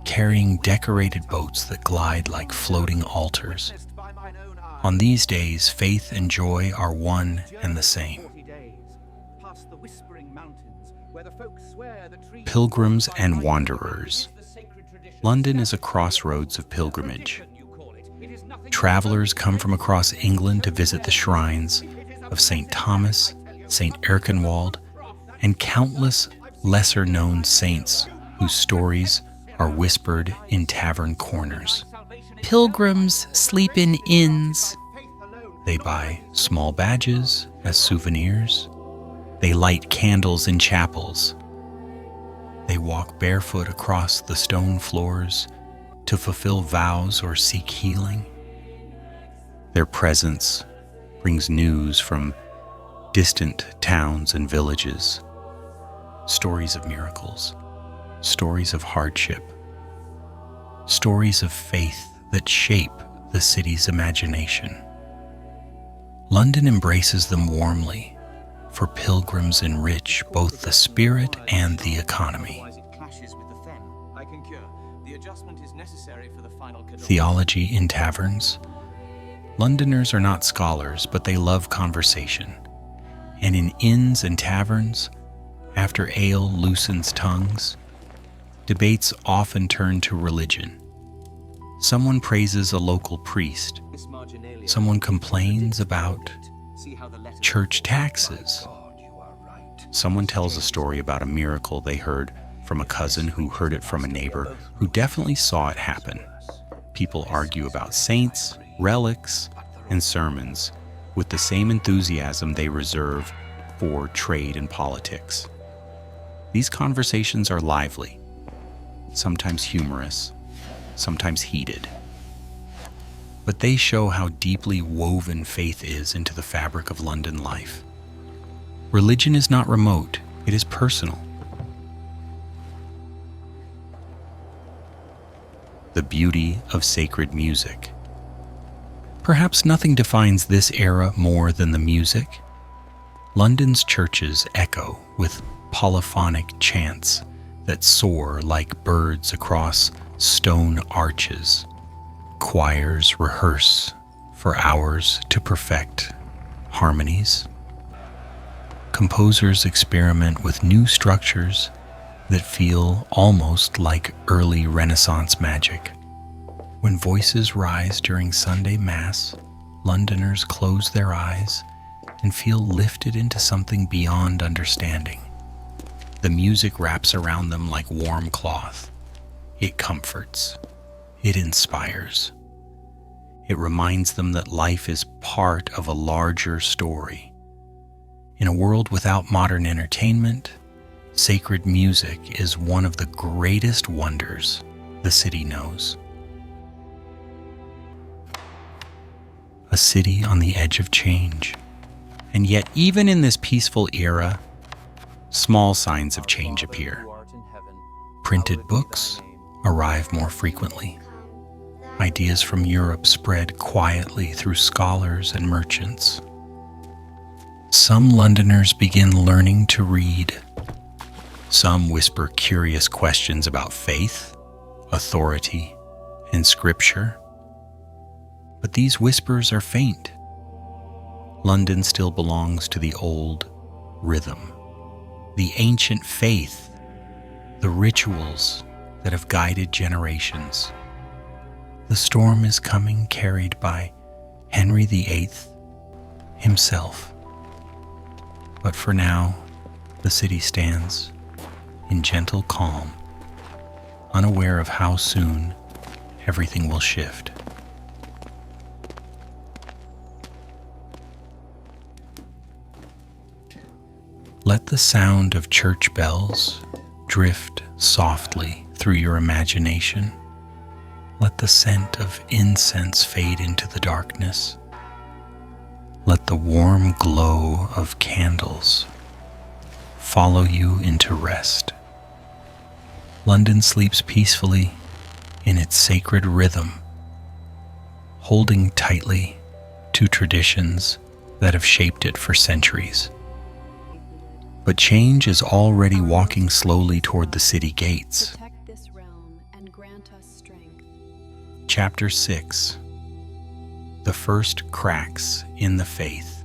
carrying decorated boats that glide like floating altars. On these days, faith and joy are one and the same. Pilgrims and wanderers. London is a crossroads of pilgrimage. Travelers come from across England to visit the shrines of St. Thomas, St. Erkenwald, and countless lesser-known saints whose stories are whispered in tavern corners. Pilgrims sleep in inns. They buy small badges as souvenirs. They light candles in chapels. They walk barefoot across the stone floors to fulfill vows or seek healing. Their presence brings news from distant towns and villages, stories of miracles, stories of hardship, stories of faith that shape the city's imagination. London embraces them warmly, for pilgrims enrich both the spirit and the economy. Theology in taverns. Londoners are not scholars, but they love conversation. And in inns and taverns, after ale loosens tongues, debates often turn to religion. Someone praises a local priest. Someone complains about church taxes. Someone tells a story about a miracle they heard from a cousin who heard it from a neighbor who definitely saw it happen. People argue about saints, relics, and sermons with the same enthusiasm they reserve for trade and politics. These conversations are lively, sometimes humorous, sometimes heated. But they show how deeply woven faith is into the fabric of London life. Religion is not remote, it is personal. The beauty of sacred music. Perhaps nothing defines this era more than the music. London's churches echo with polyphonic chants that soar like birds across stone arches. Choirs rehearse for hours to perfect harmonies. Composers experiment with new structures that feel almost like early Renaissance magic. When voices rise during Sunday Mass, Londoners close their eyes and feel lifted into something beyond understanding. The music wraps around them like warm cloth. It comforts. It inspires. It reminds them that life is part of a larger story. In a world without modern entertainment, sacred music is one of the greatest wonders the city knows. A city on the edge of change. And yet, even in this peaceful era, small signs of change appear. Printed books arrive more frequently. Ideas from Europe spread quietly through scholars and merchants. Some Londoners begin learning to read. Some whisper curious questions about faith, authority, and scripture. But these whispers are faint. London still belongs to the old, rhythm, the ancient faith, the rituals that have guided generations. The storm is coming, carried by Henry VIII himself. But for now, the city stands in gentle calm, unaware of how soon everything will shift. Let the sound of church bells drift softly through your imagination. Let the scent of incense fade into the darkness. Let the warm glow of candles follow you into rest. London sleeps peacefully in its sacred rhythm, holding tightly to traditions that have shaped it for centuries. But change is already walking slowly toward the city gates. Protect this realm and grant us strength. Chapter 6. The First Cracks in the Faith.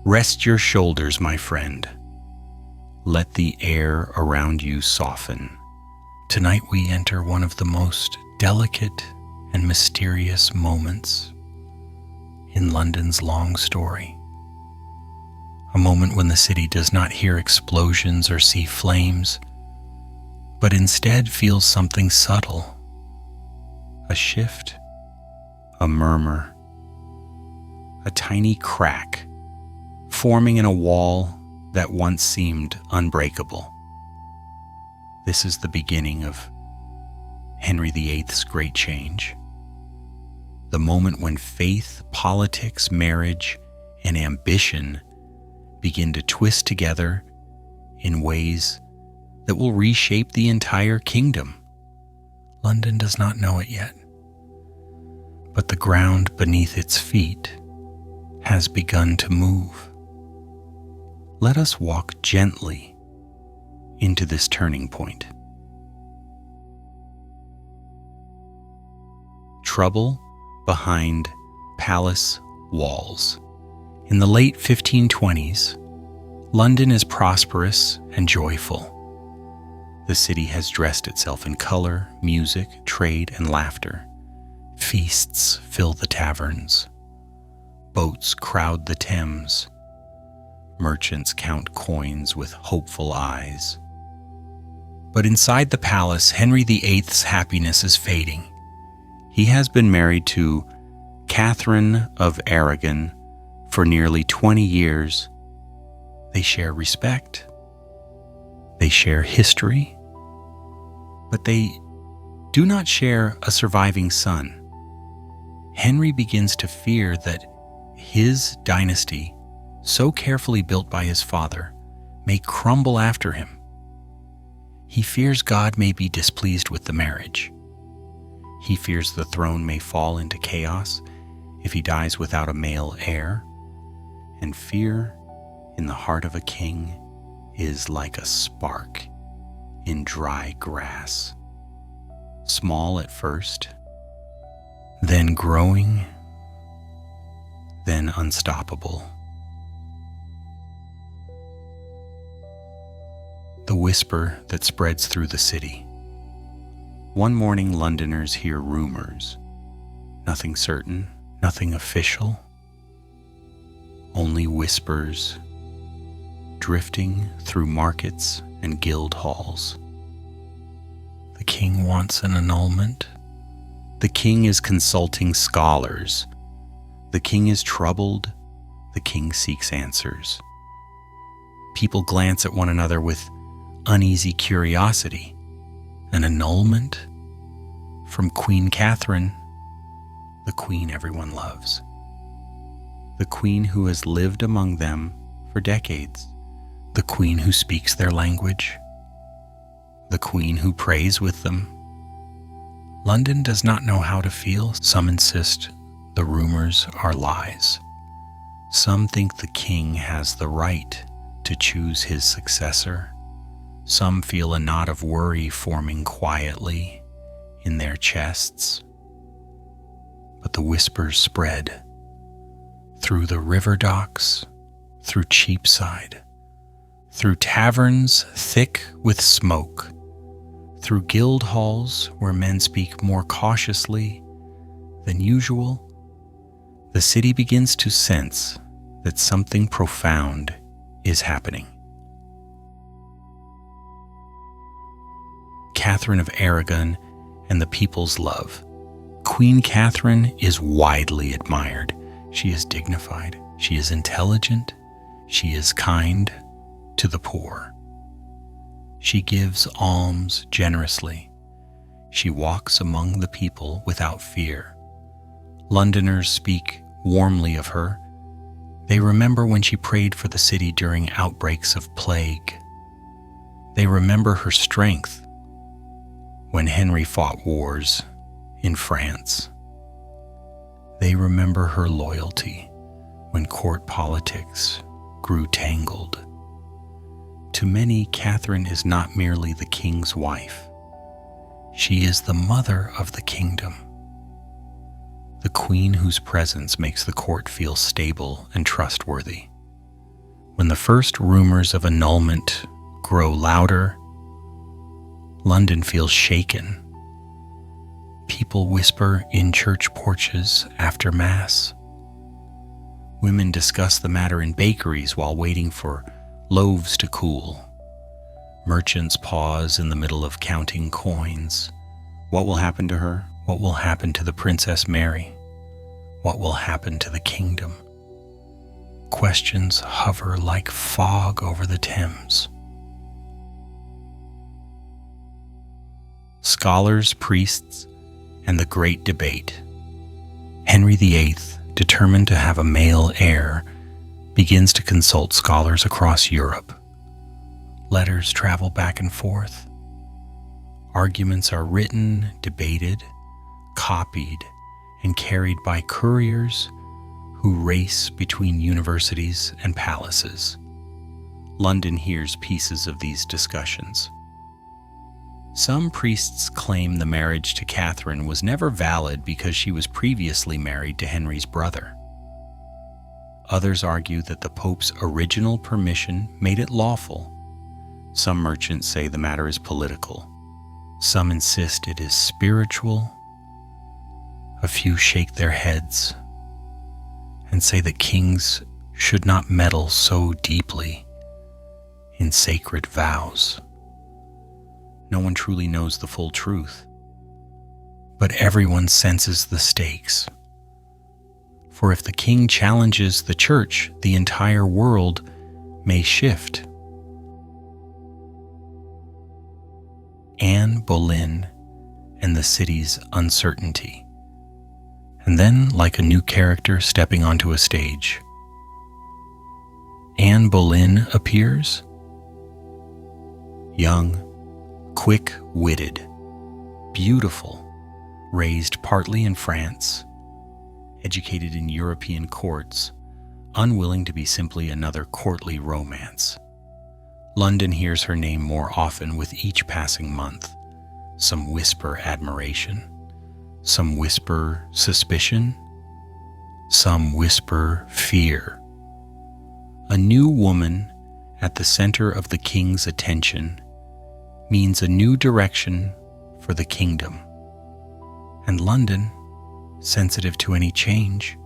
Rest your shoulders, my friend. Let the air around you soften. Tonight we enter one of the most delicate and mysterious moments in London's long story. A moment when the city does not hear explosions or see flames, but instead feels something subtle. A shift, a murmur, a tiny crack forming in a wall that once seemed unbreakable. This is the beginning of Henry VIII's great change. The moment when faith, politics, marriage, and ambition begin to twist together in ways that will reshape the entire kingdom. London does not know it yet, but the ground beneath its feet has begun to move. Let us walk gently into this turning point. Trouble behind palace walls. In the late 1520s, London is prosperous and joyful. The city has dressed itself in color, music, trade, and laughter. Feasts fill the taverns. Boats crowd the Thames. Merchants count coins with hopeful eyes. But inside the palace, Henry VIII's happiness is fading. He has been married to Catherine of Aragon for nearly 20 years. They share respect. They share history. But they do not share a surviving son. Henry begins to fear that his dynasty, so carefully built by his father, may crumble after him. He fears God may be displeased with the marriage. He fears the throne may fall into chaos if he dies without a male heir. And fear in the heart of a king is like a spark in dry grass. Small at first, then growing, then unstoppable. The whisper that spreads through the city. One morning, Londoners hear rumors. Nothing certain, nothing official. Only whispers drifting through markets and guild halls. The king wants an annulment. The king is consulting scholars. The king is troubled. The king seeks answers. People glance at one another with uneasy curiosity. An annulment from Queen Catherine, the queen everyone loves. The queen who has lived among them for decades. The queen who speaks their language. The queen who prays with them. London does not know how to feel. Some insist the rumors are lies. Some think the king has the right to choose his successor. Some feel a knot of worry forming quietly in their chests. But the whispers spread. through the river docks, through Cheapside, through taverns thick with smoke, through guild halls where men speak more cautiously than usual, the city begins to sense that something profound is happening. Catherine of Aragon and the people's love. Queen Catherine is widely admired. She is dignified, she is intelligent, she is kind to the poor. She gives alms generously. She walks among the people without fear. Londoners speak warmly of her. They remember when she prayed for the city during outbreaks of plague. They remember her strength when Henry fought wars in France. They remember her loyalty when court politics grew tangled. To many, Catherine is not merely the king's wife. She is the mother of the kingdom, the queen whose presence makes the court feel stable and trustworthy. When the first rumors of annulment grow louder, London feels shaken. People whisper in church porches after Mass. Women discuss the matter in bakeries while waiting for loaves to cool. Merchants pause in the middle of counting coins. What will happen to her? What will happen to the Princess Mary? What will happen to the kingdom? Questions hover like fog over the Thames. Scholars, priests, and the great debate. Henry VIII, determined to have a male heir, begins to consult scholars across Europe. Letters travel back and forth. Arguments are written, debated, copied, and carried by couriers who race between universities and palaces. London hears pieces of these discussions. Some priests claim the marriage to Catherine was never valid because she was previously married to Henry's brother. Others argue that the Pope's original permission made it lawful. Some merchants say the matter is political. Some insist it is spiritual. A few shake their heads and say that kings should not meddle so deeply in sacred vows. No one truly knows the full truth, but everyone senses the stakes. For if the king challenges the church, the entire world may shift. Anne Boleyn and the city's uncertainty. And then, like a new character stepping onto a stage, Anne Boleyn appears. Young, quick-witted, beautiful, raised partly in France, educated in European courts, unwilling to be simply another courtly romance. London hears her name more often with each passing month. Some whisper admiration, some whisper suspicion, some whisper fear. A new woman at the center of the king's attention means a new direction for the kingdom. And London, sensitive to any change,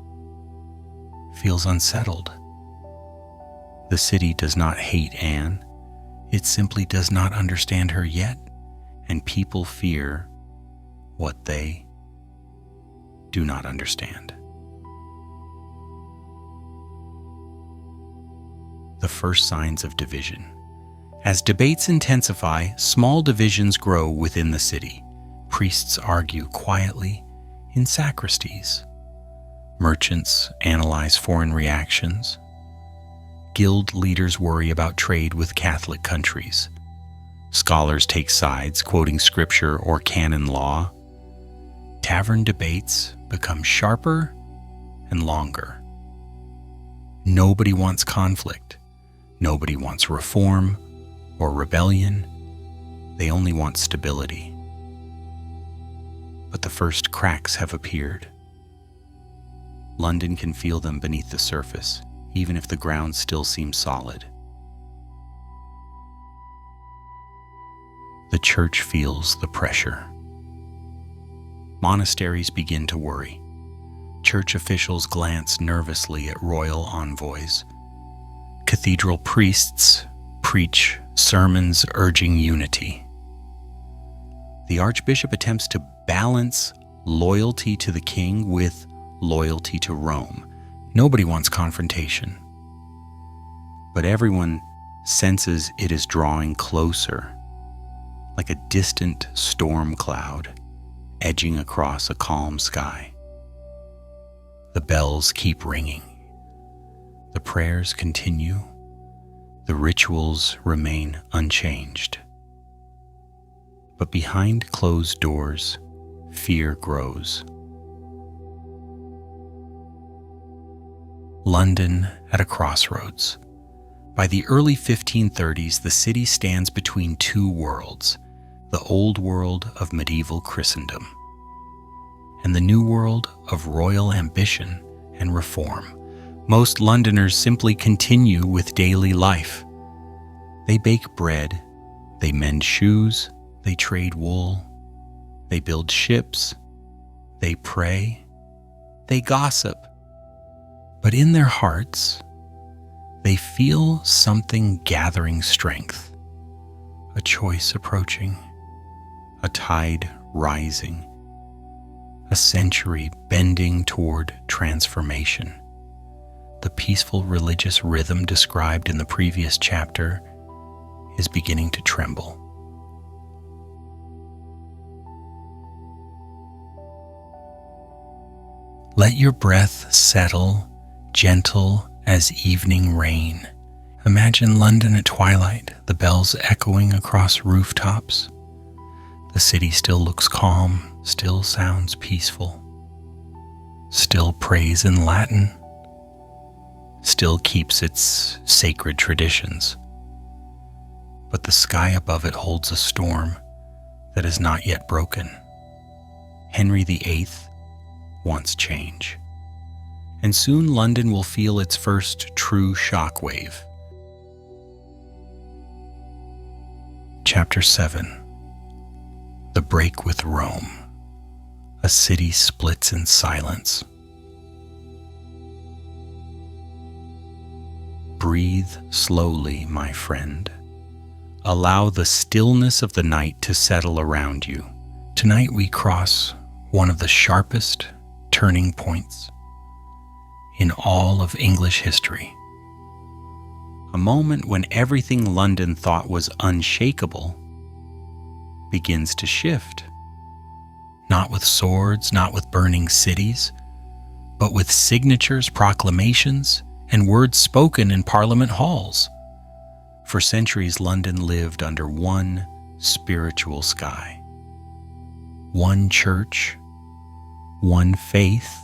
feels unsettled. The city does not hate Anne. It simply does not understand her yet, and people fear what they do not understand. The first signs of division. As debates intensify, small divisions grow within the city. Priests argue quietly in sacristies. Merchants analyze foreign reactions. Guild leaders worry about trade with Catholic countries. Scholars take sides, quoting scripture or canon law. Tavern debates become sharper and longer. Nobody wants conflict. Nobody wants reform or rebellion. They only want stability. But the first cracks have appeared. London can feel them beneath the surface, even if the ground still seems solid. The church feels the pressure. Monasteries begin to worry. Church officials glance nervously at royal envoys. Cathedral priests preach sermons urging unity. The archbishop attempts to balance loyalty to the king with loyalty to Rome. Nobody wants confrontation, but everyone senses it is drawing closer, like a distant storm cloud edging across a calm sky. The bells keep ringing. The prayers continue. The rituals remain unchanged. But behind closed doors, fear grows. London at a crossroads. By the early 1530s, the city stands between two worlds, the old world of medieval Christendom and the new world of royal ambition and reform. Most Londoners simply continue with daily life. They bake bread, they mend shoes, they trade wool, they build ships, they pray, they gossip. But in their hearts, they feel something gathering strength, a choice approaching, a tide rising, a century bending toward transformation. The peaceful religious rhythm described in the previous chapter is beginning to tremble. Let your breath settle, gentle as evening rain. Imagine London at twilight, the bells echoing across rooftops. The city still looks calm, still sounds peaceful, still prays in Latin, still keeps its sacred traditions. But the sky above it holds a storm that is not yet broken. Henry VIII wants change, and soon London will feel its first true shockwave. Chapter 7. The break with Rome. A city splits in silence. Breathe slowly, my friend. Allow the stillness of the night to settle around you. Tonight we cross one of the sharpest turning points in all of English history. A moment when everything London thought was unshakable begins to shift. Not with swords, not with burning cities, but with signatures, proclamations, and words spoken in Parliament halls. For centuries, London lived under one spiritual sky, one church, one faith,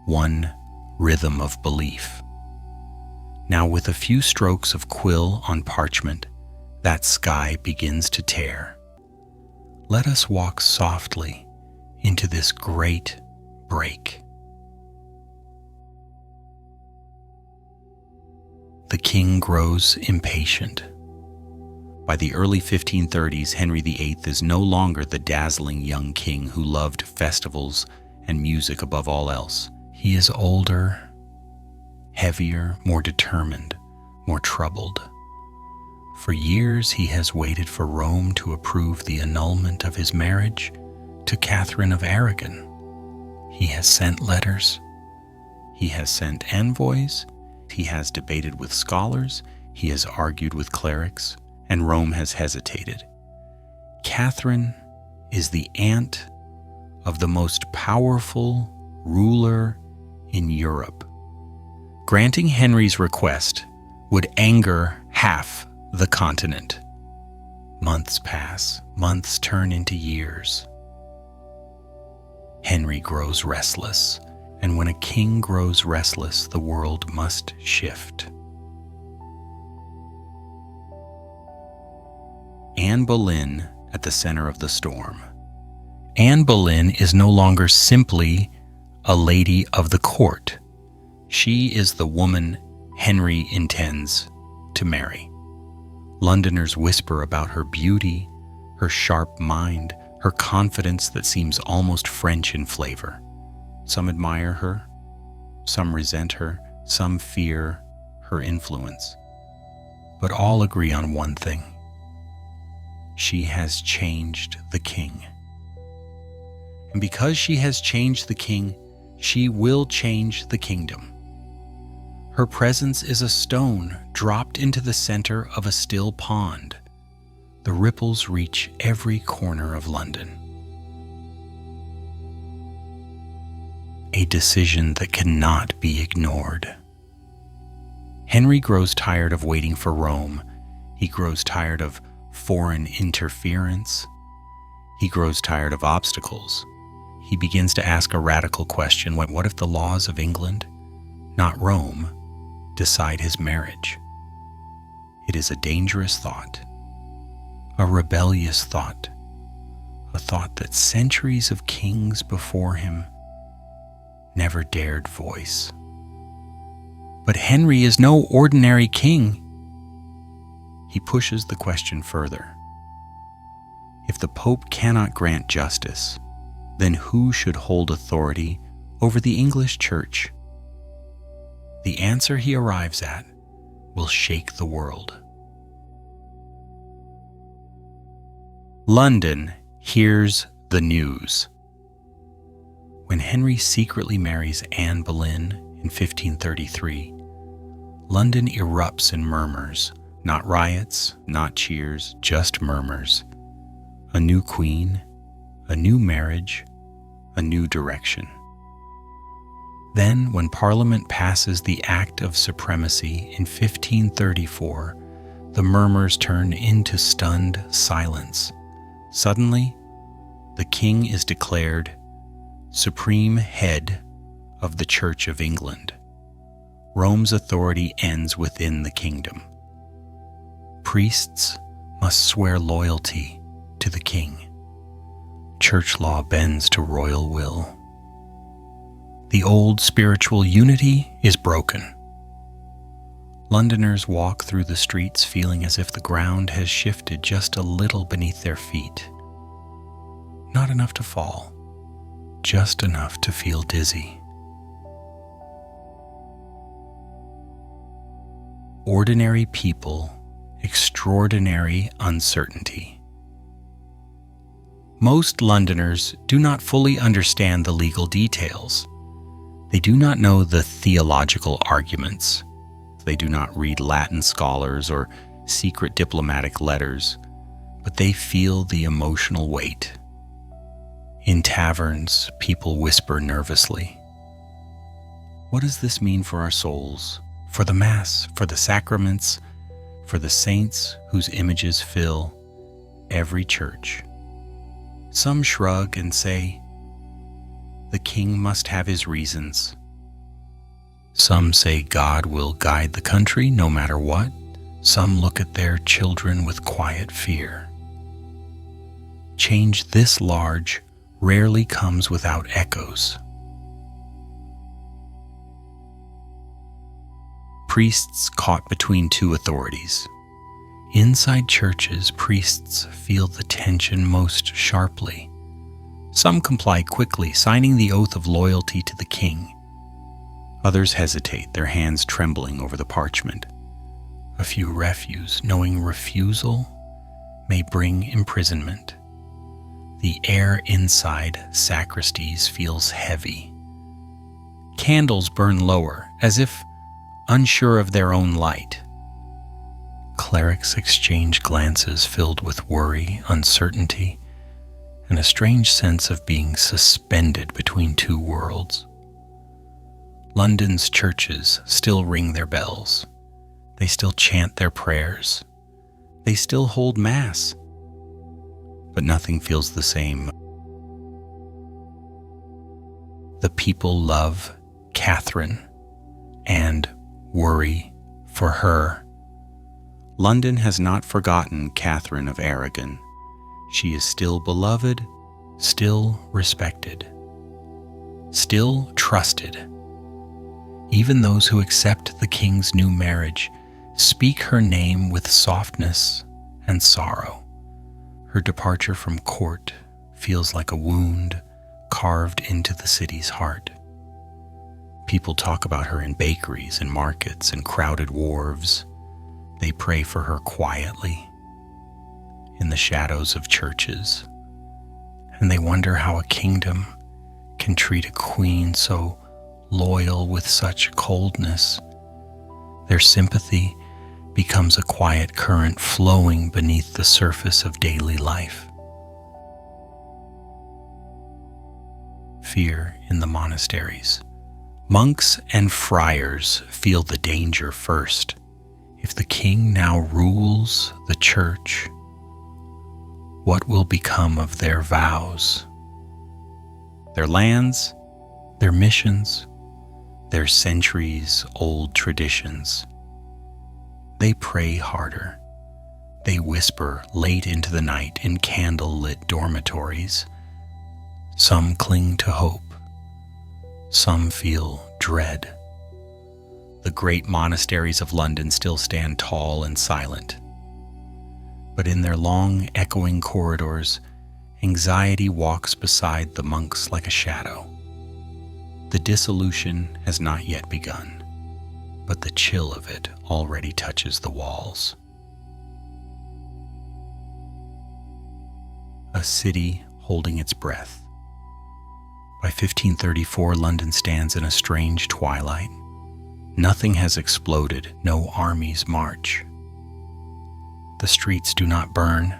one rhythm of belief. Now, with a few strokes of quill on parchment, that sky begins to tear. Let us walk softly into this great break. The king grows impatient. By the early 1530s, Henry VIII is no longer the dazzling young king who loved festivals and music above all else. He is older, heavier, more determined, more troubled. For years he has waited for Rome to approve the annulment of his marriage to Catherine of Aragon. He has sent letters, he has sent envoys, he has debated with scholars, he has argued with clerics, and Rome has hesitated. Catherine is the aunt of the most powerful ruler in Europe. Granting Henry's request would anger half the continent. Months pass, months turn into years. Henry grows restless, and when a king grows restless, the world must shift. Anne Boleyn at the center of the storm. Anne Boleyn is no longer simply a lady of the court. She is the woman Henry intends to marry. Londoners whisper about her beauty, her sharp mind, her confidence that seems almost French in flavor. Some admire her, some resent her, some fear her influence. But all agree on one thing: she has changed the king. And because she has changed the king, she will change the kingdom. Her presence is a stone dropped into the center of a still pond. The ripples reach every corner of London. A decision that cannot be ignored. Henry grows tired of waiting for Rome. He grows tired of foreign interference. He grows tired of obstacles. He begins to ask a radical question: what if the laws of England, not Rome, decide his marriage? It is a dangerous thought, a rebellious thought, a thought that centuries of kings before him never dared voice. But Henry is no ordinary king. He pushes the question further. If the Pope cannot grant justice, then who should hold authority over the English Church? The answer he arrives at will shake the world. London hears the news. When Henry secretly marries Anne Boleyn in 1533, London erupts in murmurs, not riots, not cheers, just murmurs. A new queen, a new marriage, a new direction. Then, when Parliament passes the Act of Supremacy in 1534, the murmurs turn into stunned silence. Suddenly, the king is declared supreme head of the Church of England. Rome's authority ends within the kingdom. Priests must swear loyalty to the king. Church law bends to royal will. The old spiritual unity is broken. Londoners walk through the streets feeling as if the ground has shifted just a little beneath their feet. Not enough to fall, just enough to feel dizzy. Ordinary people, extraordinary uncertainty. Most Londoners do not fully understand the legal details. They do not know the theological arguments. They do not read Latin scholars or secret diplomatic letters, but they feel the emotional weight. In taverns, people whisper nervously. What does this mean for our souls, for the Mass, for the sacraments, for the saints whose images fill every church? Some shrug and say, the king must have his reasons. Some say God will guide the country no matter what. Some look at their children with quiet fear. Change this large rarely comes without echoes. Priests caught between two authorities. Inside churches, priests feel the tension most sharply. Some comply quickly, signing the oath of loyalty to the king. Others hesitate, their hands trembling over the parchment. A few refuse, knowing refusal may bring imprisonment. The air inside sacristies feels heavy. Candles burn lower, as if unsure of their own light. Clerics exchange glances filled with worry, uncertainty, and a strange sense of being suspended between two worlds. London's churches still ring their bells. They still chant their prayers. They still hold Mass. But nothing feels the same. The people love Catherine and worry for her. London has not forgotten Catherine of Aragon. She is still beloved, still respected. still trusted. Even those who accept the king's new marriage speak her name with softness and sorrow. Her departure from court feels like a wound carved into the city's heart. People talk about her in bakeries and markets and crowded wharves. They pray for her quietly in the shadows of churches, and they wonder how a kingdom can treat a queen so loyal with such coldness. Their sympathy becomes a quiet current flowing beneath the surface of daily life. Fear in the monasteries. Monks and friars feel the danger first. If the king now rules the church, what will become of their vows, their lands, their missions, their centuries-old traditions? They pray harder. They whisper late into the night in candle-lit dormitories. Some cling to hope. Some feel dread. The great monasteries of London still stand tall and silent. But in their long, echoing corridors, anxiety walks beside the monks like a shadow. The dissolution has not yet begun, but the chill of it already touches the walls. A city holding its breath. By 1534, London stands in a strange twilight. Nothing has exploded, no armies march. The streets do not burn,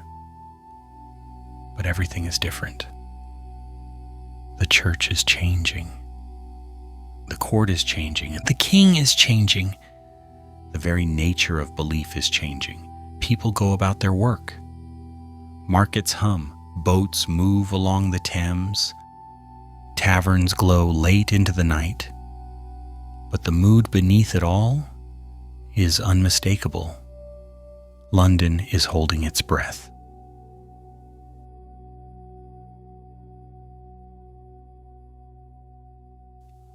but everything is different. The church is changing. The court is changing. The king is changing. The very nature of belief is changing. People go about their work. Markets hum. Boats move along the Thames. Taverns glow late into the night. But the mood beneath it all is unmistakable. London is holding its breath.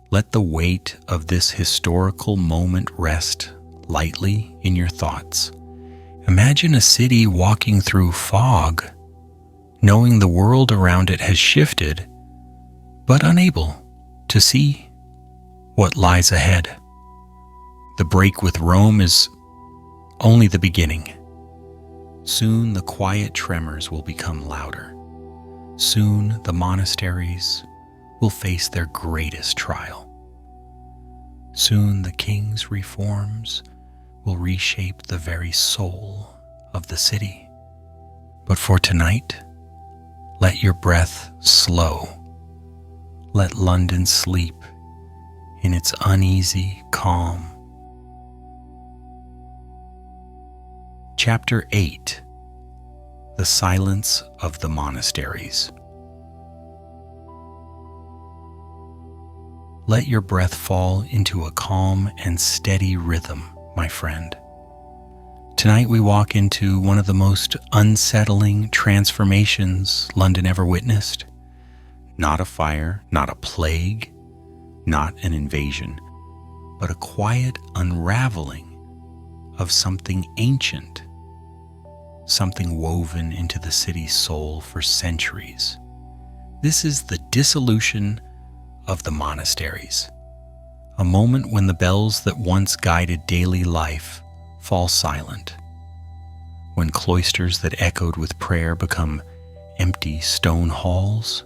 Let the weight of this historical moment rest lightly in your thoughts. Imagine a city walking through fog, knowing the world around it has shifted, but unable to see what lies ahead. The break with Rome is only the beginning. Soon the quiet tremors will become louder. Soon the monasteries will face their greatest trial. Soon the king's reforms will reshape the very soul of the city. But for tonight, let your breath slow. Let London sleep in its uneasy calm. Chapter 8. The Silence of the Monasteries. Let your breath fall into a calm and steady rhythm, my friend. Tonight we walk into one of the most unsettling transformations London ever witnessed. Not a fire, not a plague, not an invasion, but a quiet unraveling of something ancient, something woven into the city's soul for centuries. This is the dissolution of the monasteries, a moment when the bells that once guided daily life fall silent, when cloisters that echoed with prayer become empty stone halls,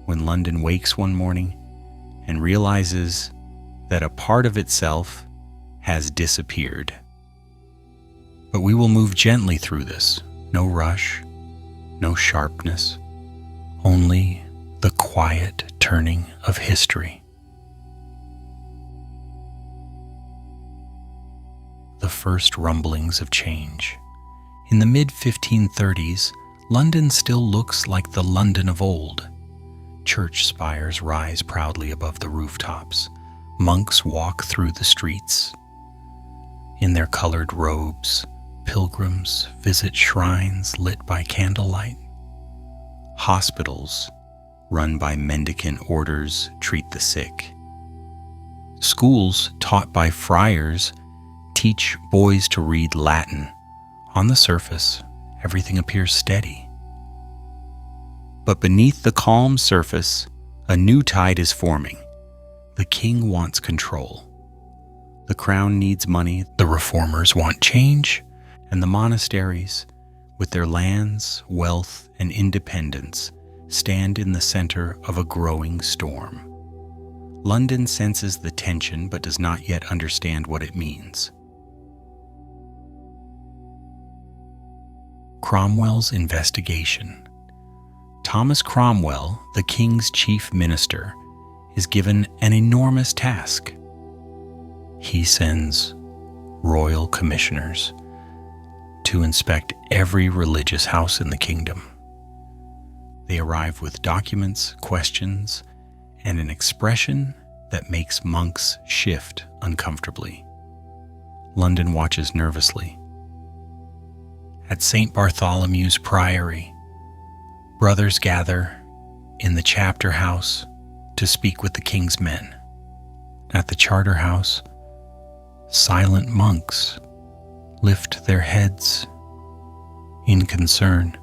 when London wakes one morning and realizes that a part of itself has disappeared. But we will move gently through this. No rush, no sharpness, only the quiet turning of history. The first rumblings of change. In the mid-1530s, London still looks like the London of old. Church spires rise proudly above the rooftops. Monks walk through the streets. In their colored robes, pilgrims visit shrines lit by candlelight. Hospitals run by mendicant orders, treat the sick. Schools taught by friars teach boys to read Latin. On the surface, everything appears steady. But beneath the calm surface, a new tide is forming. The king wants control. The crown needs money, the reformers want change, and the monasteries, with their lands, wealth, and independence, stand in the center of a growing storm. London senses the tension but does not yet understand what it means. Cromwell's investigation. Thomas Cromwell, the king's chief minister, is given an enormous task. He sends royal commissioners to inspect every religious house in the kingdom. They arrive with documents, questions, and an expression that makes monks shift uncomfortably. London watches nervously. At St. Bartholomew's Priory, brothers gather in the chapter house to speak with the king's men. At the charter house, silent monks lift their heads in concern.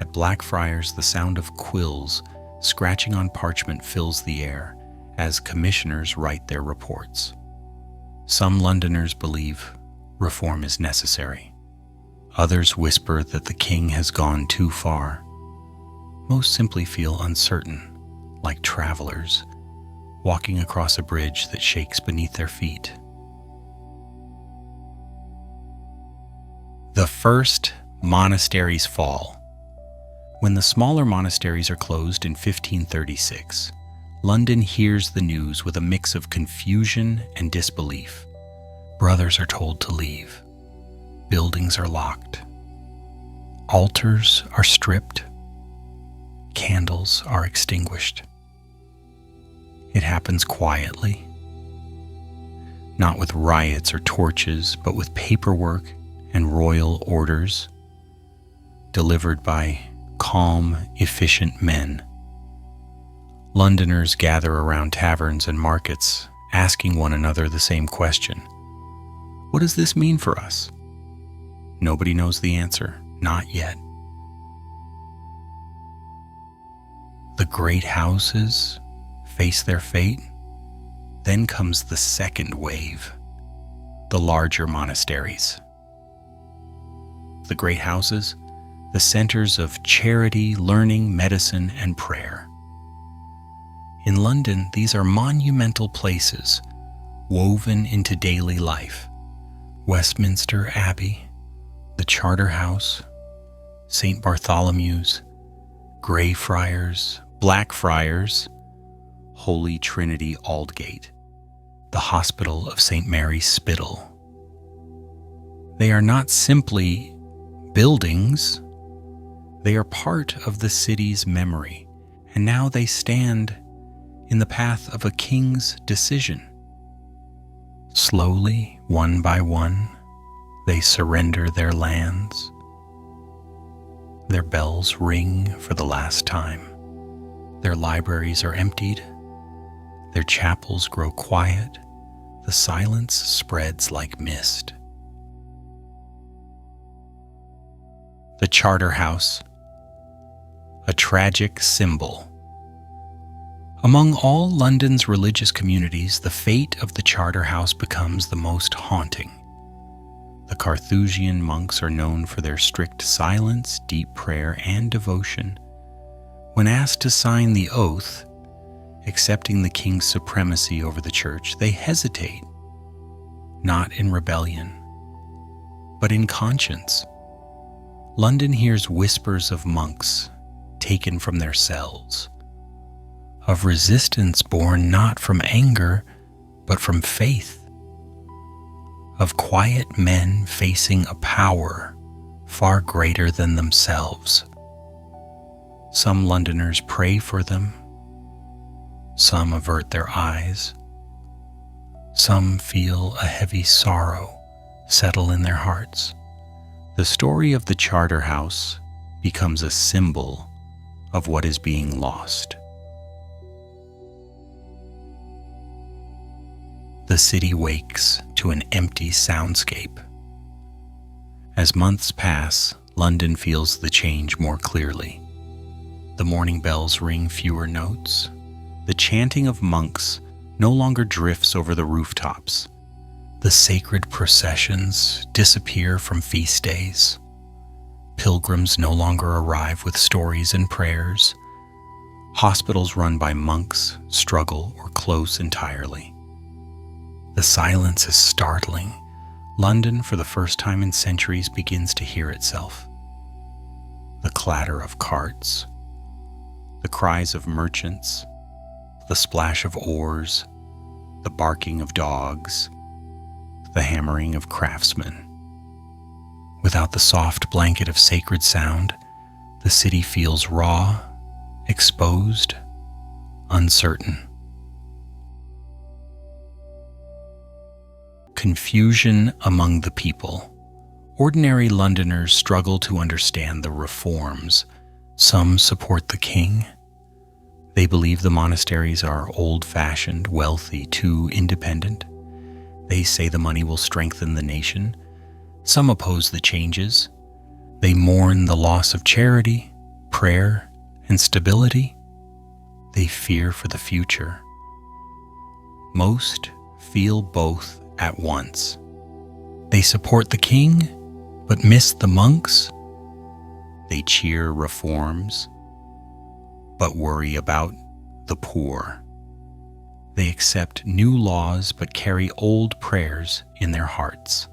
At Blackfriars, the sound of quills scratching on parchment fills the air as commissioners write their reports. Some Londoners believe reform is necessary. Others whisper that the king has gone too far. Most simply feel uncertain, like travelers walking across a bridge that shakes beneath their feet. The first monasteries fall. When the smaller monasteries are closed in 1536, London hears the news with a mix of confusion and disbelief. Brothers are told to leave. Buildings are locked. Altars are stripped. Candles are extinguished. It happens quietly, not with riots or torches, but with paperwork and royal orders delivered by calm, efficient men. Londoners gather around taverns and markets, asking one another the same question. What does this mean for us? Nobody knows the answer, not yet. The great houses face their fate. Then comes the second wave, the larger monasteries. The great houses, the centers of charity, learning, medicine, and prayer. In London, these are monumental places woven into daily life. Westminster Abbey, the Charterhouse, St. Bartholomew's, Greyfriars, Blackfriars, Holy Trinity Aldgate, the Hospital of St. Mary's Spital. They are not simply buildings, they are part of the city's memory, and now they stand in the path of a king's decision. Slowly, one by one, they surrender their lands. Their bells ring for the last time. Their libraries are emptied. Their chapels grow quiet. The silence spreads like mist. The Charterhouse, a tragic symbol. Among all London's religious communities, the fate of the Charterhouse becomes the most haunting. The Carthusian monks are known for their strict silence, deep prayer, and devotion. When asked to sign the oath, accepting the king's supremacy over the church, they hesitate, not in rebellion, but in conscience. London hears whispers of monks taken from their cells, of resistance born not from anger, but from faith, of quiet men facing a power far greater than themselves. Some Londoners pray for them, some avert their eyes, some feel a heavy sorrow settle in their hearts. The story of the Charterhouse becomes a symbol of what is being lost. The city wakes to an empty soundscape. As months pass, London feels the change more clearly. The morning bells ring fewer notes. The chanting of monks no longer drifts over the rooftops. The sacred processions disappear from feast days. Pilgrims no longer arrive with stories and prayers. Hospitals run by monks struggle or close entirely. The silence is startling. London, for the first time in centuries, begins to hear itself. The clatter of carts, the cries of merchants, the splash of oars, the barking of dogs, the hammering of craftsmen. Without the soft blanket of sacred sound, the city feels raw, exposed, uncertain. Confusion among the people. Ordinary Londoners struggle to understand the reforms. Some support the king. They believe the monasteries are old-fashioned, wealthy, too independent. They say the money will strengthen the nation. Some oppose the changes. They mourn the loss of charity, prayer, and stability. They fear for the future. Most feel both at once. They support the king, but miss the monks. They cheer reforms, but worry about the poor. They accept new laws, but carry old prayers in their hearts.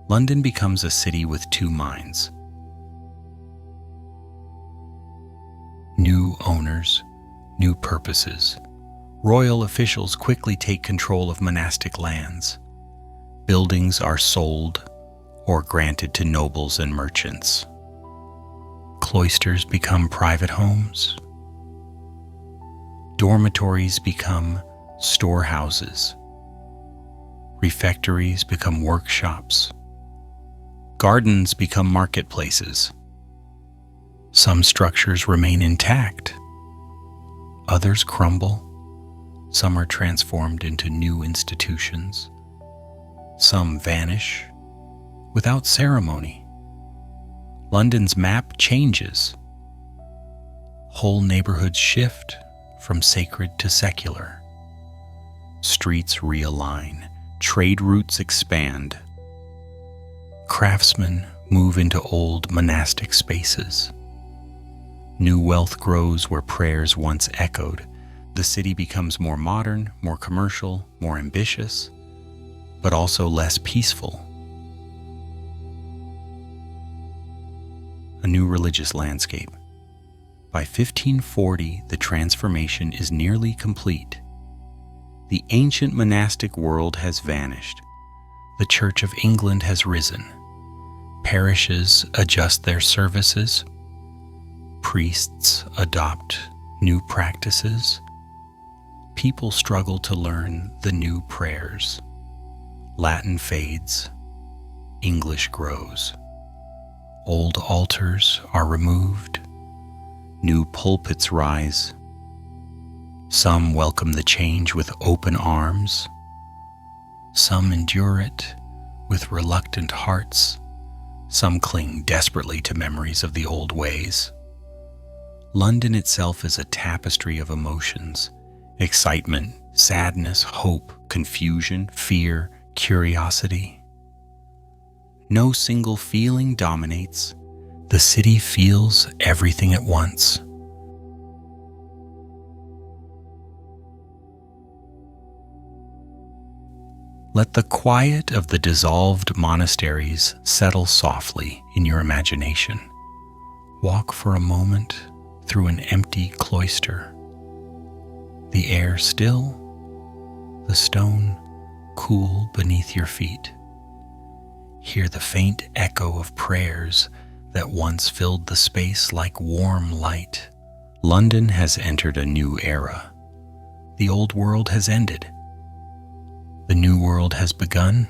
London becomes a city with two minds. New owners, new purposes. Royal officials quickly take control of monastic lands. Buildings are sold or granted to nobles and merchants. Cloisters become private homes. Dormitories become storehouses. Refectories become workshops. Gardens become marketplaces. Some structures remain intact. Others crumble. Some are transformed into new institutions. Some vanish without ceremony. London's map changes. Whole neighborhoods shift from sacred to secular. Streets realign. Trade routes expand. Craftsmen move into old monastic spaces. New wealth grows where prayers once echoed. The city becomes more modern, more commercial, more ambitious, but also less peaceful. A new religious landscape. By 1540, the transformation is nearly complete. The ancient monastic world has vanished. The Church of England has risen. Parishes adjust their services. Priests adopt new practices. People struggle to learn the new prayers. Latin fades. English grows. Old altars are removed. New pulpits rise. Some welcome the change with open arms. Some endure it with reluctant hearts. Some cling desperately to memories of the old ways. London itself is a tapestry of emotions. Excitement, sadness, hope, confusion, fear, curiosity. No single feeling dominates. The city feels everything at once. Let the quiet of the dissolved monasteries settle softly in your imagination. Walk for a moment through an empty cloister. The air still, the stone cool beneath your feet. Hear the faint echo of prayers that once filled the space like warm light. London has entered a new era. The old world has ended. The new world has begun,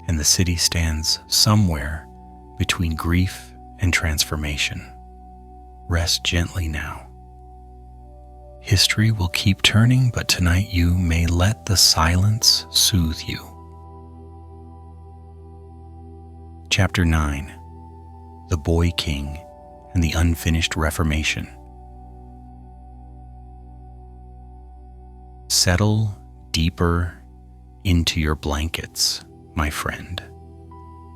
and the city stands somewhere between grief and transformation. Rest gently now. History will keep turning, but tonight you may let the silence soothe you. Chapter 9. The Boy King and the Unfinished Reformation. Settle deeper into your blankets, my friend.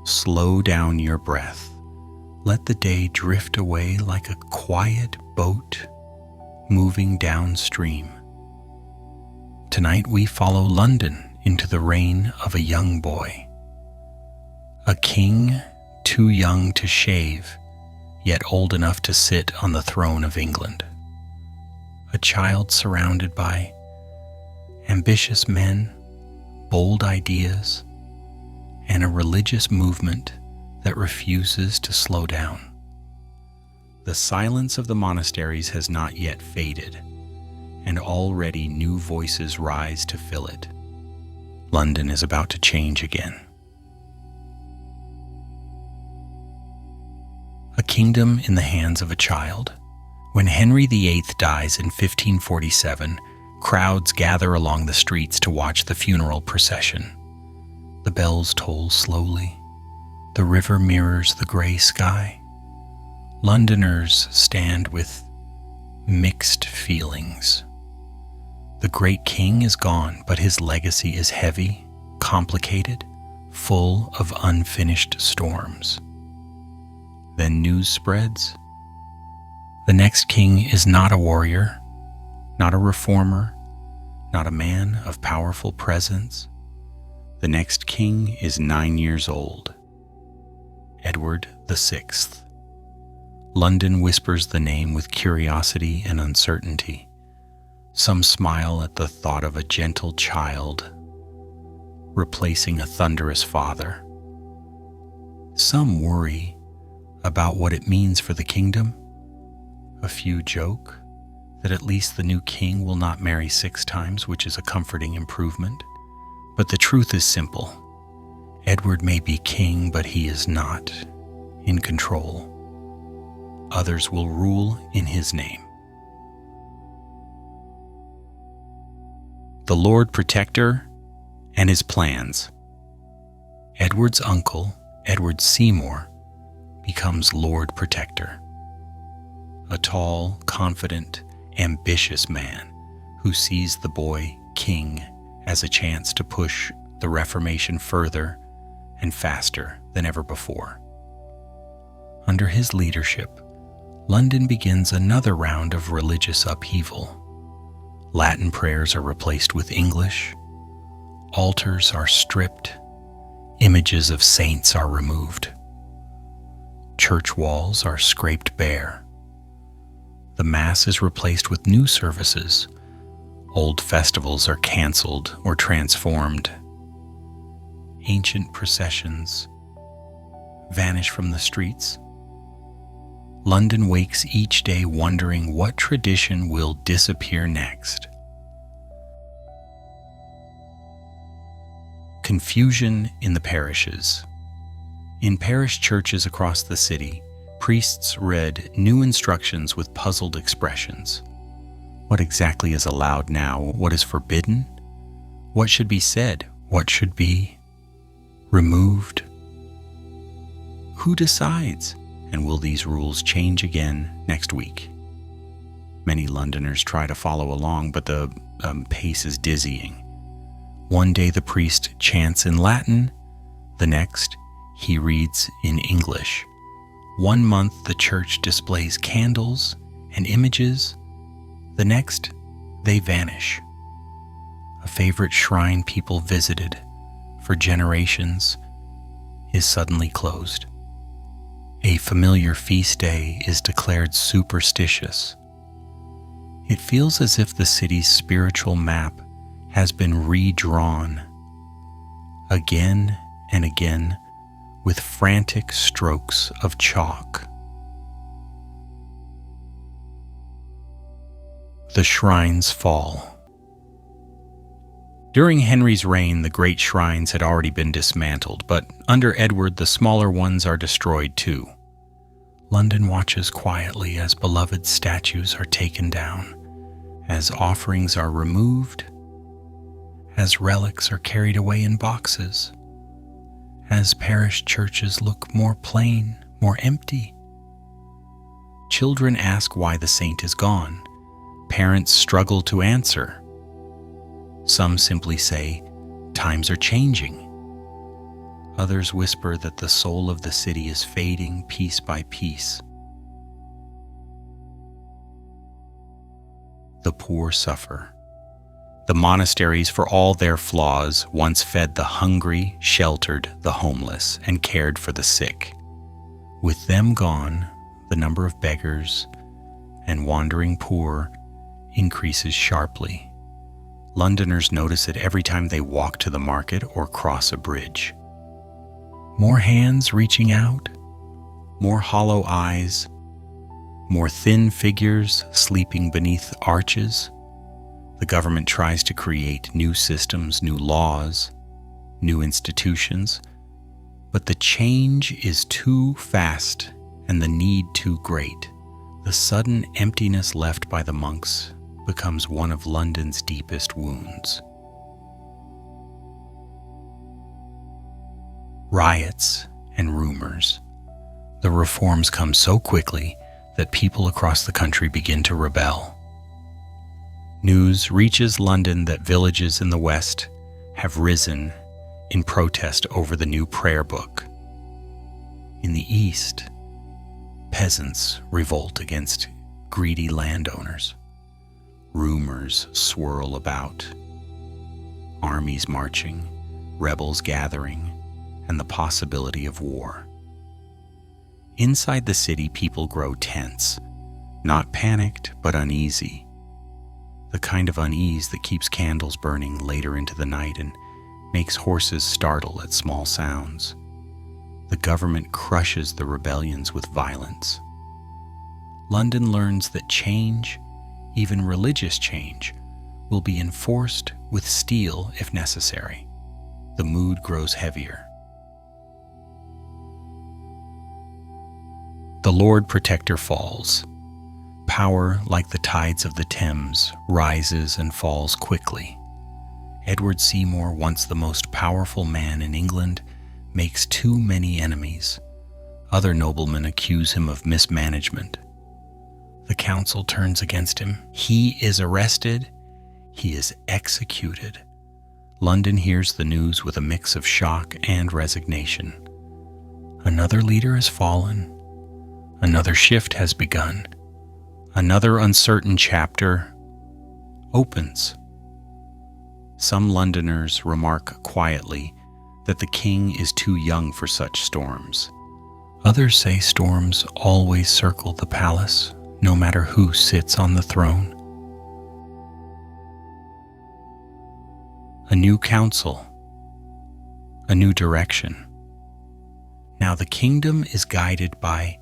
Slow down your breath. Let the day drift away like a quiet boat moving downstream. Tonight we follow London into the reign of a young boy. A king too young to shave, yet old enough to sit on the throne of England. A child surrounded by ambitious men, bold ideas, and a religious movement that refuses to slow down. The silence of the monasteries has not yet faded, and already new voices rise to fill it. London is about to change again. A kingdom in the hands of a child. When Henry VIII dies in 1547, crowds gather along the streets to watch the funeral procession. The bells toll slowly. The river mirrors the gray sky. Londoners stand with mixed feelings. The great king is gone, but his legacy is heavy, complicated, full of unfinished storms. Then news spreads. The next king is not a warrior, not a reformer, not a man of powerful presence. The next king is 9 years old. Edward VI. London whispers the name with curiosity and uncertainty. Some smile at the thought of a gentle child replacing a thunderous father. Some worry about what it means for the kingdom. A few joke that at least the new king will not marry 6 times, which is a comforting improvement. But the truth is simple. Edward may be king, but he is not in control. Others will rule in his name. The Lord Protector and his plans. Edward's uncle, Edward Seymour, becomes Lord Protector. A tall, confident, ambitious man who sees the boy king as a chance to push the Reformation further and faster than ever before. Under his leadership, London begins another round of religious upheaval. Latin prayers are replaced with English, altars are stripped, images of saints are removed, church walls are scraped bare. The Mass is replaced with new services. Old festivals are canceled or transformed. Ancient processions vanish from the streets. London wakes each day wondering what tradition will disappear next. Confusion in the parishes. In parish churches across the city, priests read new instructions with puzzled expressions. What exactly is allowed now? What is forbidden? What should be said? What should be removed? Who decides? And will these rules change again next week? Many Londoners try to follow along, but the pace is dizzying. One day the priest chants in Latin, the next he reads in English. 1 month the church displays candles and images, the next they vanish. A favorite shrine people visited for generations is suddenly closed. A familiar feast day is declared superstitious. It feels as if the city's spiritual map has been redrawn again and again with frantic strokes of chalk. The shrines fall. During Henry's reign, the great shrines had already been dismantled, but under Edward, the smaller ones are destroyed too. London watches quietly as beloved statues are taken down, as offerings are removed, as relics are carried away in boxes, as parish churches look more plain, more empty. Children ask why the saint is gone. Parents struggle to answer. Some simply say, "Times are changing." Others whisper that the soul of the city is fading piece by piece. The poor suffer. The monasteries, for all their flaws, once fed the hungry, sheltered the homeless, and cared for the sick. With them gone, the number of beggars and wandering poor increases sharply. Londoners notice it every time they walk to the market or cross a bridge. More hands reaching out, more hollow eyes, more thin figures sleeping beneath arches. The government tries to create new systems, new laws, new institutions, but the change is too fast and the need too great. The sudden emptiness left by the monks becomes one of London's deepest wounds. Riots and rumors. The reforms come so quickly that people across the country begin to rebel. News reaches London that villages in the West have risen in protest over the new prayer book. In the East, peasants revolt against greedy landowners. Rumors swirl about. Armies marching, rebels gathering, and the possibility of war. Inside the city, people grow tense, not panicked, but uneasy. The kind of unease that keeps candles burning later into the night and makes horses startle at small sounds. The government crushes the rebellions with violence. London learns that change, even religious change, will be enforced with steel if necessary. The mood grows heavier. The Lord Protector falls. Power, like the tides of the Thames, rises and falls quickly. Edward Seymour, once the most powerful man in England, makes too many enemies. Other noblemen accuse him of mismanagement. The council turns against him. He is arrested. He is executed. London hears the news with a mix of shock and resignation. Another leader has fallen. Another shift has begun. Another uncertain chapter opens. Some Londoners remark quietly that the king is too young for such storms. Others say storms always circle the palace, no matter who sits on the throne. A new council, a new direction. Now the kingdom is guided by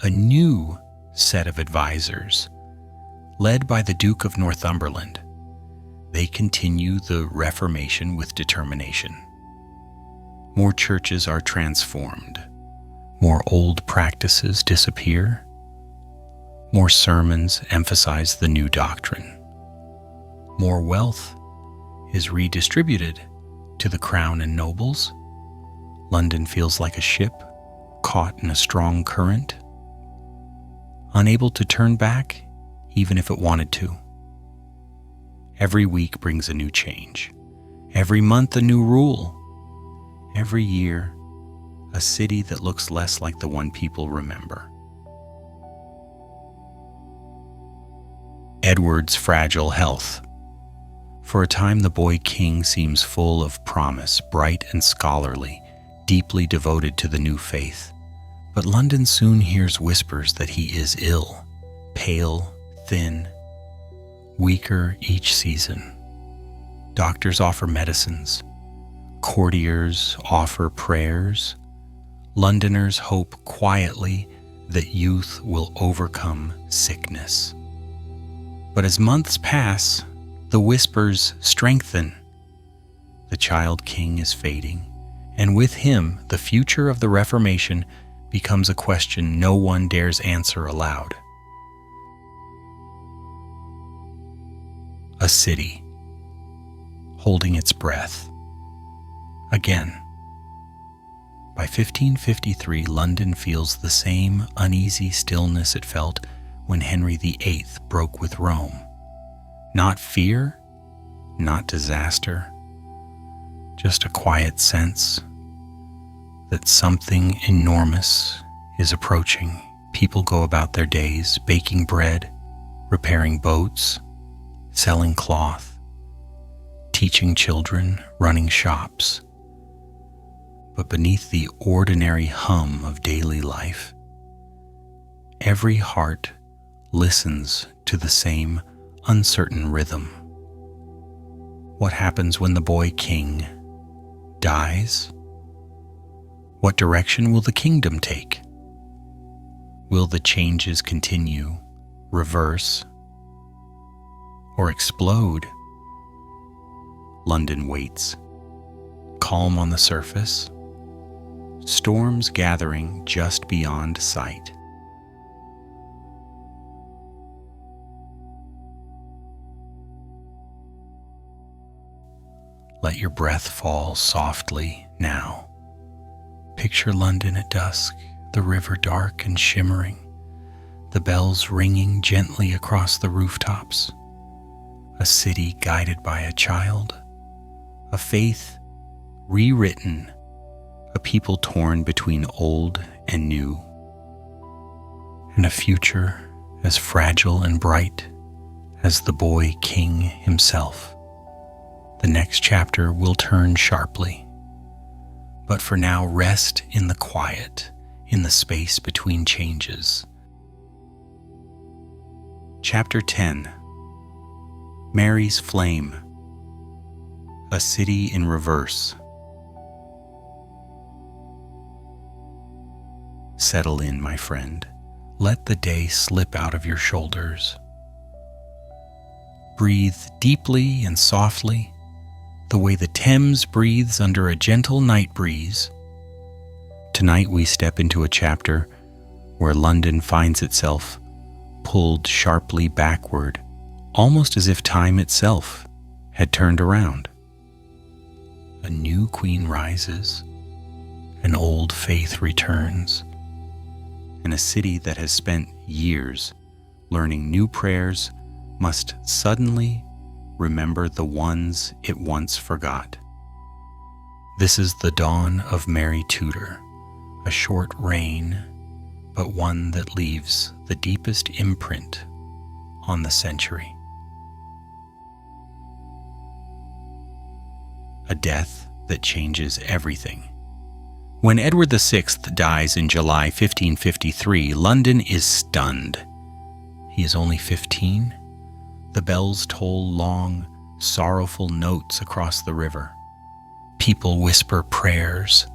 a new set of advisors, led by the Duke of Northumberland. They continue the Reformation with determination. More churches are transformed. More old practices disappear. More sermons emphasize the new doctrine. More wealth is redistributed to the crown and nobles. London feels like a ship caught in a strong current, unable to turn back even if it wanted to. Every week brings a new change. Every month a new rule. Every year, a city that looks less like the one people remember. Edward's fragile health. For a time, the boy king seems full of promise, bright and scholarly, deeply devoted to the new faith. But London soon hears whispers that he is ill, pale, thin, weaker each season. Doctors offer medicines. Courtiers offer prayers. Londoners hope quietly that youth will overcome sickness. But as months pass, the whispers strengthen. The child king is fading, and with him, the future of the Reformation becomes a question no one dares answer aloud. A city, holding its breath. Again. By 1553, London feels the same uneasy stillness it felt when Henry VIII broke with Rome. Not fear, not disaster, just a quiet sense that something enormous is approaching. People go about their days, baking bread, repairing boats, selling cloth, teaching children, running shops. But beneath the ordinary hum of daily life, every heart listens to the same uncertain rhythm. What happens when the boy king dies? What direction will the kingdom take? Will the changes continue, reverse, or explode? London waits, calm on the surface, storms gathering just beyond sight. Let your breath fall softly now. Picture London at dusk, the river dark and shimmering, the bells ringing gently across the rooftops. A city guided by a child, a faith rewritten, a people torn between old and new, and a future as fragile and bright as the boy king himself. The next chapter will turn sharply, but for now rest in the quiet, in the space between changes. Chapter 10. Mary's Flame. A city in reverse. Settle in, my friend. Let the day slip out of your shoulders. Breathe deeply and softly, the way the Thames breathes under a gentle night breeze. Tonight we step into a chapter where London finds itself pulled sharply backward, almost as if time itself had turned around. A new queen rises, an old faith returns, and a city that has spent years learning new prayers must suddenly remember the ones it once forgot. This is the dawn of Mary Tudor, a short reign, but one that leaves the deepest imprint on the century. A death that changes everything. When Edward VI dies in July 1553, London is stunned. He is only 15. The bells toll long, sorrowful notes across the river. People whisper prayers.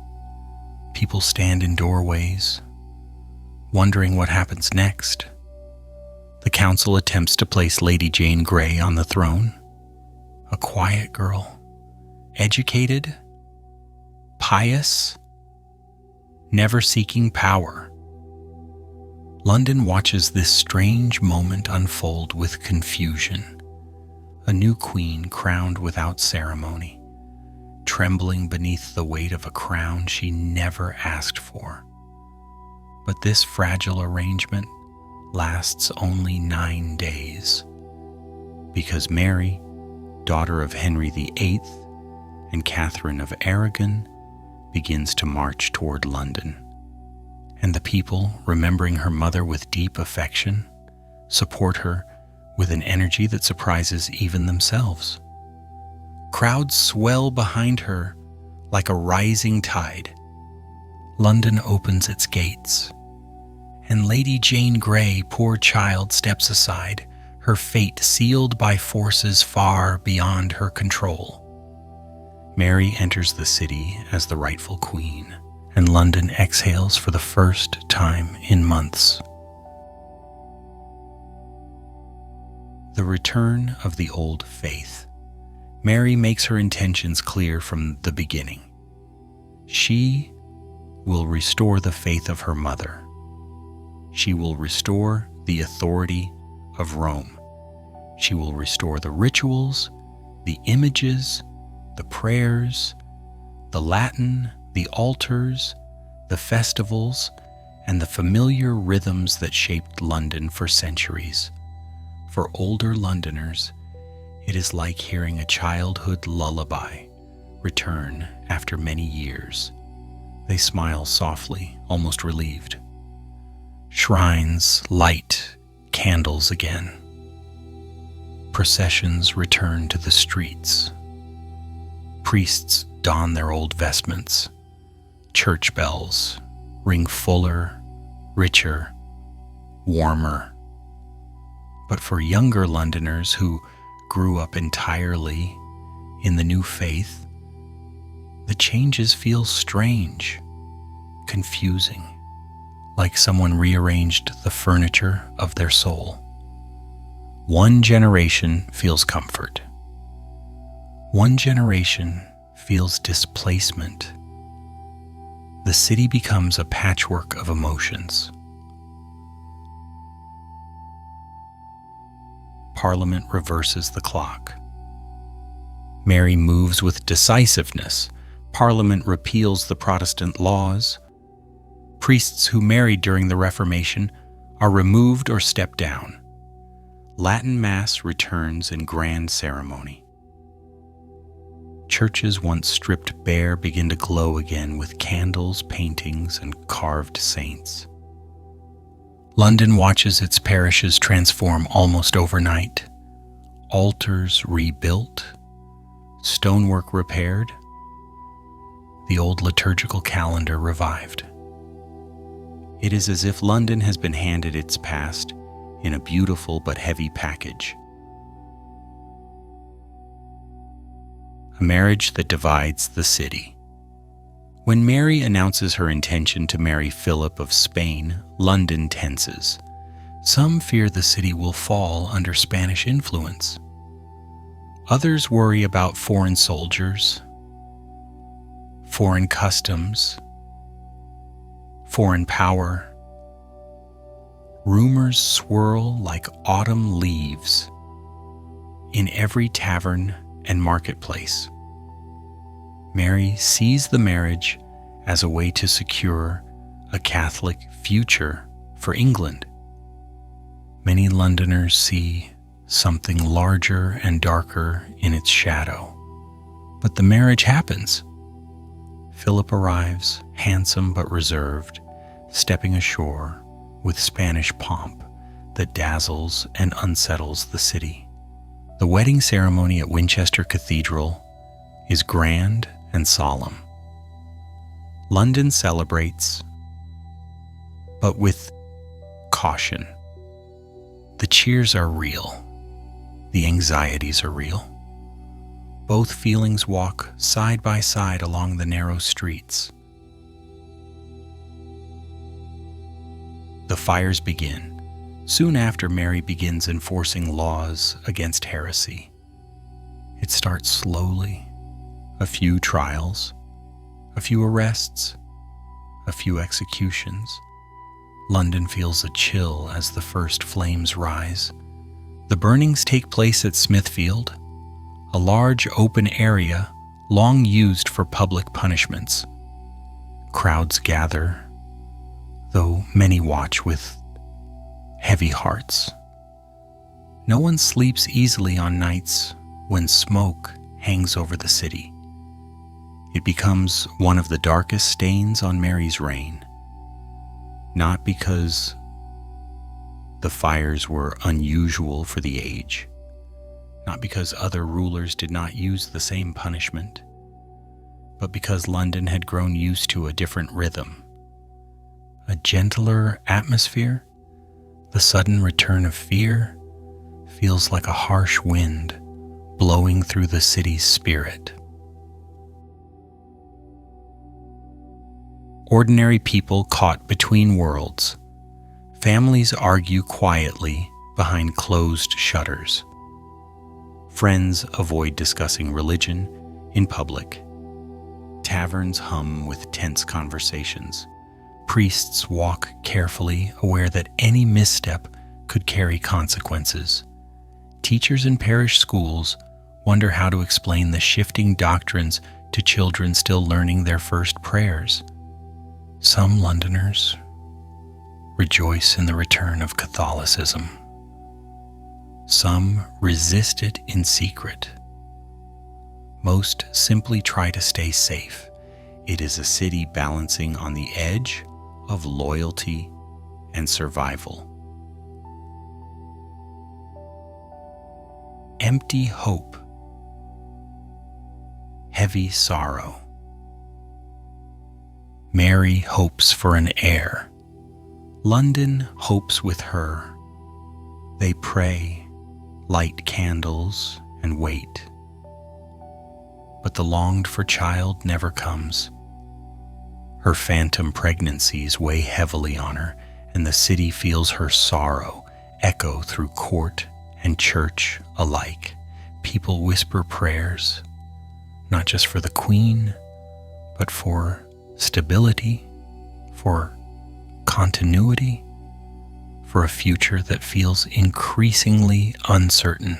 People stand in doorways, wondering what happens next. The council attempts to place Lady Jane Grey on the throne, a quiet girl, educated, pious, never seeking power. London watches this strange moment unfold with confusion. A new queen crowned without ceremony, trembling beneath the weight of a crown she never asked for. But this fragile arrangement lasts only 9 days, because Mary, daughter of Henry VIII and Catherine of Aragon, begins to march toward London. And the people, remembering her mother with deep affection, support her with an energy that surprises even themselves. Crowds swell behind her like a rising tide. London opens its gates, and Lady Jane Grey, poor child, steps aside, her fate sealed by forces far beyond her control. Mary enters the city as the rightful queen, and London exhales for the first time in months. The return of the old faith. Mary makes her intentions clear from the beginning. She will restore the faith of her mother. She will restore the authority of Rome. She will restore the rituals, the images, the prayers, the Latin, the altars, the festivals, and the familiar rhythms that shaped London for centuries. For older Londoners, it is like hearing a childhood lullaby return after many years. They smile softly, almost relieved. Shrines light candles again. Processions return to the streets. Priests don their old vestments. Church bells ring fuller, richer, warmer. But for younger Londoners who grew up entirely in the new faith, the changes feel strange, confusing, like someone rearranged the furniture of their soul. One generation feels comfort. One generation feels displacement. The city becomes a patchwork of emotions. Parliament reverses the clock. Mary moves with decisiveness. Parliament repeals the Protestant laws. Priests who married during the Reformation are removed or step down. Latin Mass returns in grand ceremony. Churches once stripped bare begin to glow again with candles, paintings, and carved saints. London watches its parishes transform almost overnight. Altars rebuilt, stonework repaired, the old liturgical calendar revived. It is as if London has been handed its past in a beautiful but heavy package. A marriage that divides the city. When Mary announces her intention to marry Philip of Spain, London tenses. Some fear the city will fall under Spanish influence. Others worry about foreign soldiers, foreign customs, foreign power. Rumors swirl like autumn leaves in every tavern and marketplace. Mary sees the marriage as a way to secure a Catholic future for England. Many Londoners see something larger and darker in its shadow. But the marriage happens. Philip arrives, handsome but reserved, stepping ashore with Spanish pomp that dazzles and unsettles the city. The wedding ceremony at Winchester Cathedral is grand and solemn. London celebrates, but with caution. The cheers are real. The anxieties are real. Both feelings walk side by side along the narrow streets. The fires begin. Soon after, Mary begins enforcing laws against heresy. It starts slowly. A few trials, a few arrests, a few executions. London feels a chill as the first flames rise. The burnings take place at Smithfield, a large open area long used for public punishments. Crowds gather, though many watch with heavy hearts. No one sleeps easily on nights when smoke hangs over the city. It becomes one of the darkest stains on Mary's reign, not because the fires were unusual for the age, not because other rulers did not use the same punishment, but because London had grown used to a different rhythm, a gentler atmosphere. The sudden return of fear feels like a harsh wind blowing through the city's spirit. Ordinary people caught between worlds. Families argue quietly behind closed shutters. Friends avoid discussing religion in public. Taverns hum with tense conversations. Priests walk carefully, aware that any misstep could carry consequences. Teachers in parish schools wonder how to explain the shifting doctrines to children still learning their first prayers. Some Londoners rejoice in the return of Catholicism. Some resist it in secret. Most simply try to stay safe. It is a city balancing on the edge of loyalty and survival. Empty hope. Heavy sorrow. Mary hopes for an heir. London hopes with her. They pray, light candles, and wait. But the longed-for child never comes. Her phantom pregnancies weigh heavily on her, and the city feels her sorrow echo through court and church alike. People whisper prayers, not just for the Queen, but for stability, for continuity, for a future that feels increasingly uncertain.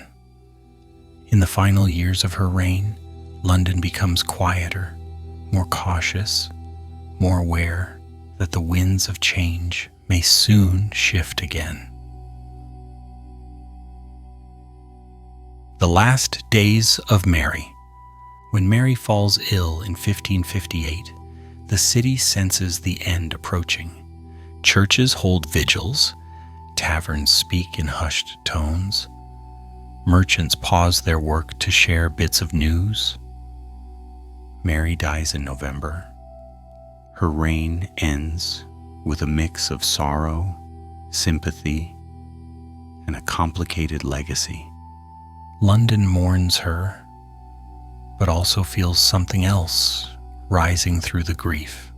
In the final years of her reign, London becomes quieter, more cautious, more aware that the winds of change may soon shift again. The last days of Mary. When Mary falls ill in 1558, the city senses the end approaching. Churches hold vigils, taverns speak in hushed tones, merchants pause their work to share bits of news. Mary dies in November. Her reign ends with a mix of sorrow, sympathy, and a complicated legacy. London mourns her, but also feels something else rising through the grief.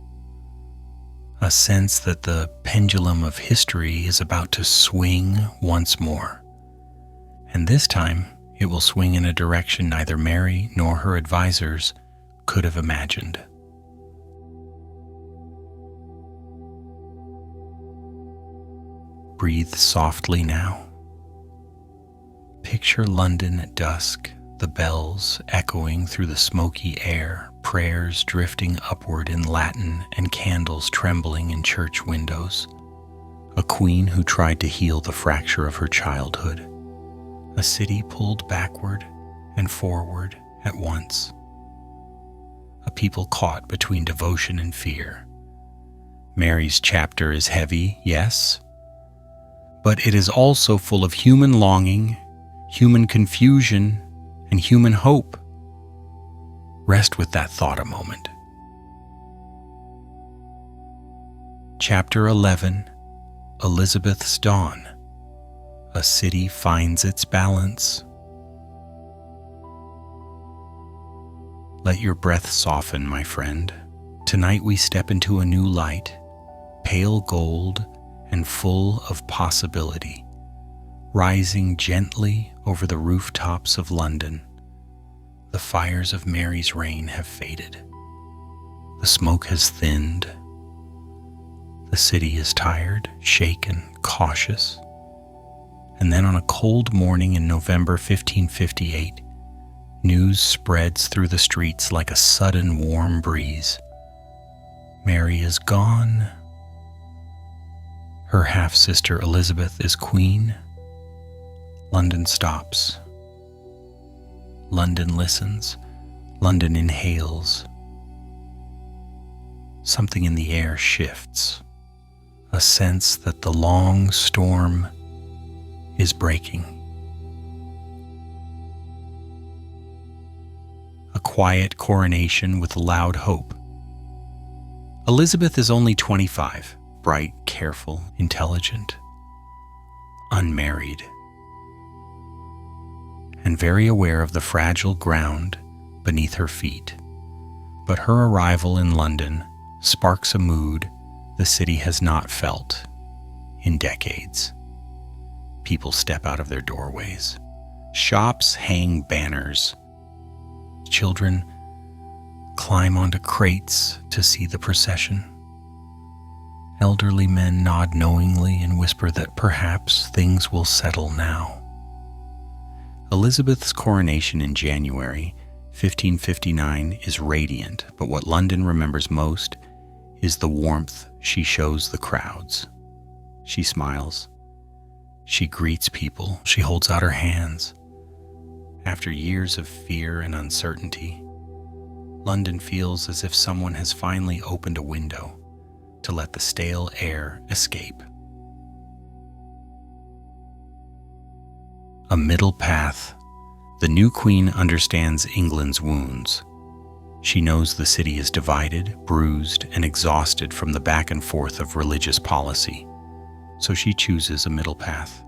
A sense that the pendulum of history is about to swing once more. And this time, it will swing in a direction neither Mary nor her advisors could have imagined. Breathe softly now. Picture London at dusk, the bells echoing through the smoky air, prayers drifting upward in Latin, and candles trembling in church windows. A queen who tried to heal the fracture of her childhood. A city pulled backward and forward at once. A people caught between devotion and fear. Mary's chapter is heavy, yes, but it is also full of human longing, human confusion, and human hope. Rest with that thought a moment. Chapter 11, Elizabeth's Dawn. A city finds its balance. Let your breath soften, my friend. Tonight we step into a new light, pale gold and full of possibility, rising gently over the rooftops of London. The fires of Mary's reign have faded. The smoke has thinned. The city is tired, shaken, cautious. And then on a cold morning in November 1558, news spreads through the streets like a sudden warm breeze. Mary is gone. Her half-sister Elizabeth is queen. London stops. London listens. London inhales. Something in the air shifts. A sense that the long storm is breaking. A quiet coronation with loud hope. Elizabeth is only 25, bright, careful, intelligent, unmarried, and very aware of the fragile ground beneath her feet. But her arrival in London sparks a mood the city has not felt in decades. People step out of their doorways. Shops hang banners. Children climb onto crates to see the procession. Elderly men nod knowingly and whisper that perhaps things will settle now. Elizabeth's coronation in January 1559 is radiant, but what London remembers most is the warmth she shows the crowds. She smiles. She greets people. She holds out her hands. After years of fear and uncertainty, London feels as if someone has finally opened a window to let the stale air escape. A middle path. The new queen understands England's wounds. She knows the city is divided, bruised, and exhausted from the back and forth of religious policy. So she chooses a middle path,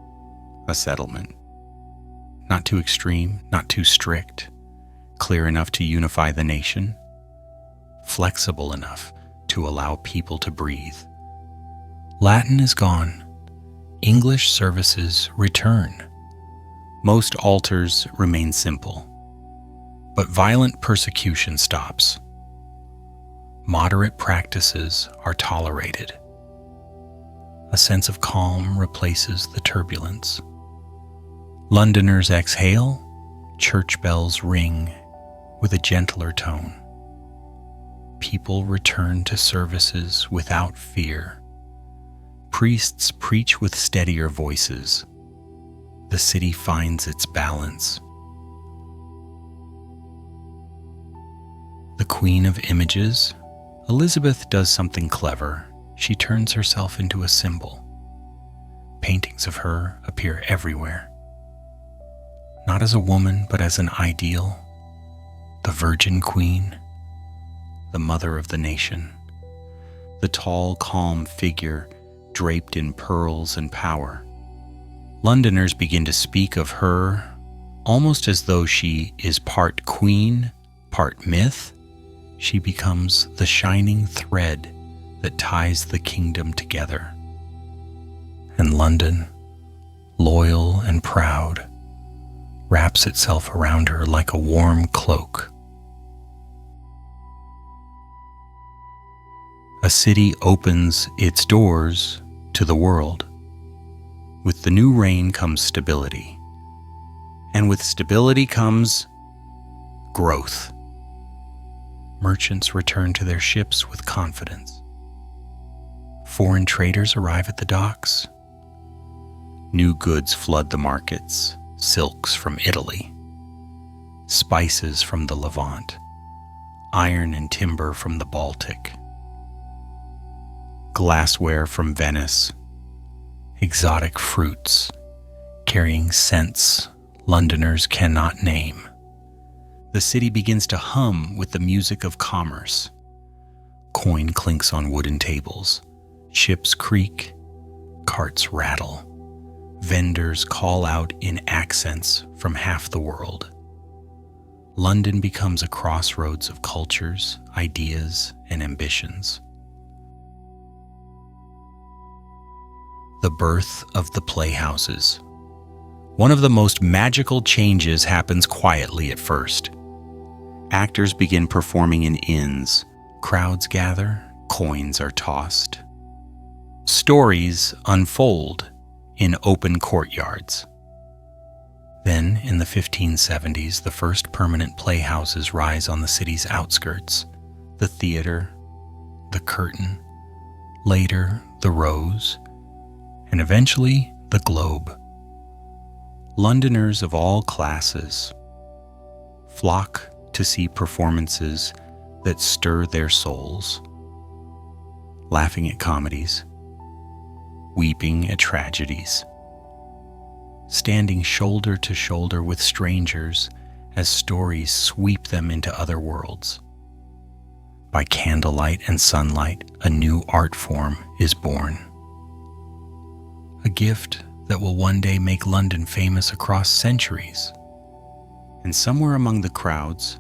a settlement. Not too extreme, not too strict, clear enough to unify the nation, flexible enough to allow people to breathe. Latin is gone. English services return. Most altars remain simple, but violent persecution stops. Moderate practices are tolerated. A sense of calm replaces the turbulence. Londoners exhale, church bells ring with a gentler tone. People return to services without fear. Priests preach with steadier voices. The city finds its balance. The Queen of Images, Elizabeth does something clever. She turns herself into a symbol. Paintings of her appear everywhere. Not as a woman, but as an ideal. The Virgin Queen, the mother of the nation. The tall, calm figure draped in pearls and power. Londoners begin to speak of her almost as though she is part queen, part myth. She becomes the shining thread that ties the kingdom together. And London, loyal and proud, wraps itself around her like a warm cloak. A city opens its doors to the world. With the new reign comes stability. And with stability comes growth. Merchants return to their ships with confidence. Foreign traders arrive at the docks. New goods flood the markets, silks from Italy, spices from the Levant, iron and timber from the Baltic, glassware from Venice, exotic fruits carrying scents Londoners cannot name. The city begins to hum with the music of commerce. Coin clinks on wooden tables, ships creak, carts rattle. Vendors call out in accents from half the world. London becomes a crossroads of cultures, ideas, and ambitions. The birth of the playhouses. One of the most magical changes happens quietly at first. Actors begin performing in inns. Crowds gather, coins are tossed. Stories unfold in open courtyards. Then, in the 1570s, the first permanent playhouses rise on the city's outskirts. The theater, the curtain, later the rose, and eventually the globe. Londoners of all classes flock to see performances that stir their souls, laughing at comedies, weeping at tragedies, standing shoulder to shoulder with strangers as stories sweep them into other worlds. By candlelight and sunlight, a new art form is born. A gift that will one day make London famous across centuries. And somewhere among the crowds,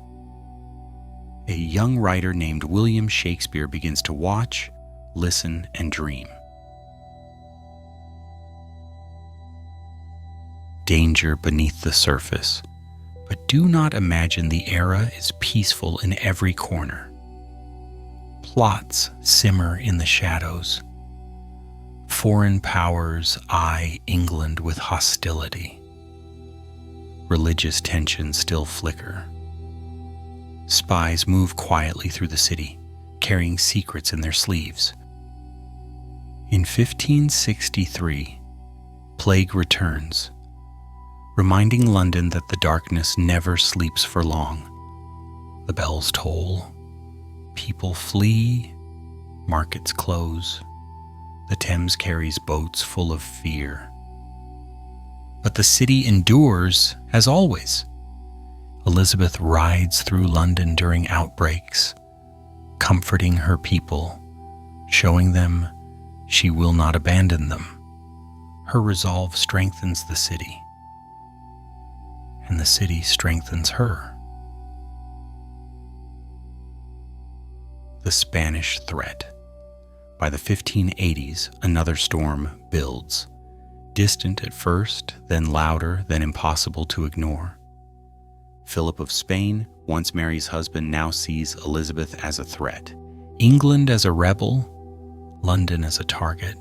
a young writer named William Shakespeare begins to watch, listen, and dream. Danger beneath the surface, But do not imagine the era is peaceful in every corner. Plots simmer in the shadows. Foreign powers eye England with hostility. Religious tensions still flicker. Spies move quietly through the city, carrying secrets in their sleeves. In 1563, plague returns, reminding London that the darkness never sleeps for long. The bells toll, people flee, markets close. The Thames carries boats full of fear. But the city endures as always. Elizabeth rides through London during outbreaks, comforting her people, showing them she will not abandon them. Her resolve strengthens the city, and the city strengthens her. The Spanish threat. By the 1580s, another storm builds. Distant at first, then louder, then impossible to ignore. Philip of Spain, once Mary's husband, now sees Elizabeth as a threat. England as a rebel, London as a target.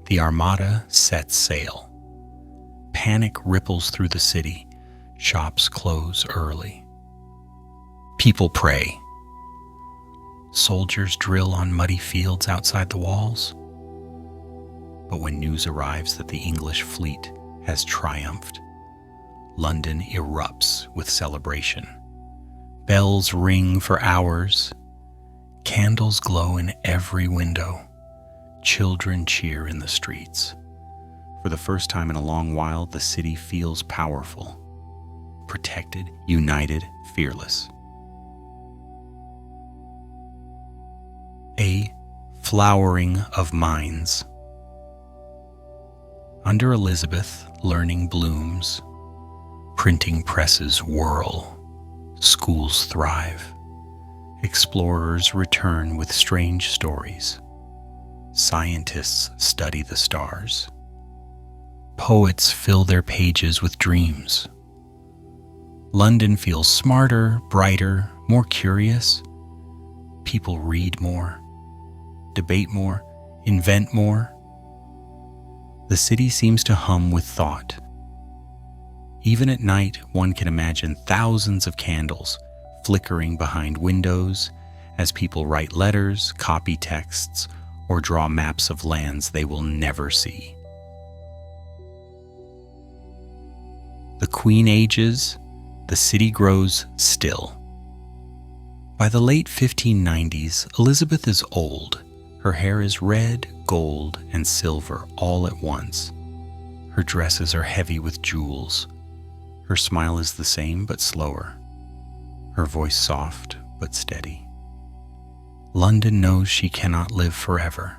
The Armada sets sail. Panic ripples through the city. Shops close early. People pray. Soldiers drill on muddy fields outside the walls. But when news arrives that the English fleet has triumphed, London erupts with celebration. Bells ring for hours. Candles glow in every window. Children cheer in the streets. For the first time in a long while, the city feels powerful, protected, united, fearless. A flowering of minds. Under Elizabeth, learning blooms, printing presses whirl, schools thrive, explorers return with strange stories, scientists study the stars, poets fill their pages with dreams. London feels smarter, brighter, more curious. People read more, debate more, invent more. The city seems to hum with thought. Even at night, one can imagine thousands of candles flickering behind windows as people write letters, copy texts, or draw maps of lands they will never see. The Queen ages, the city grows still. By the late 1590s, Elizabeth is old. Her hair is red, gold, and silver all at once. Her dresses are heavy with jewels. Her smile is the same but slower. Her voice soft but steady. London knows she cannot live forever,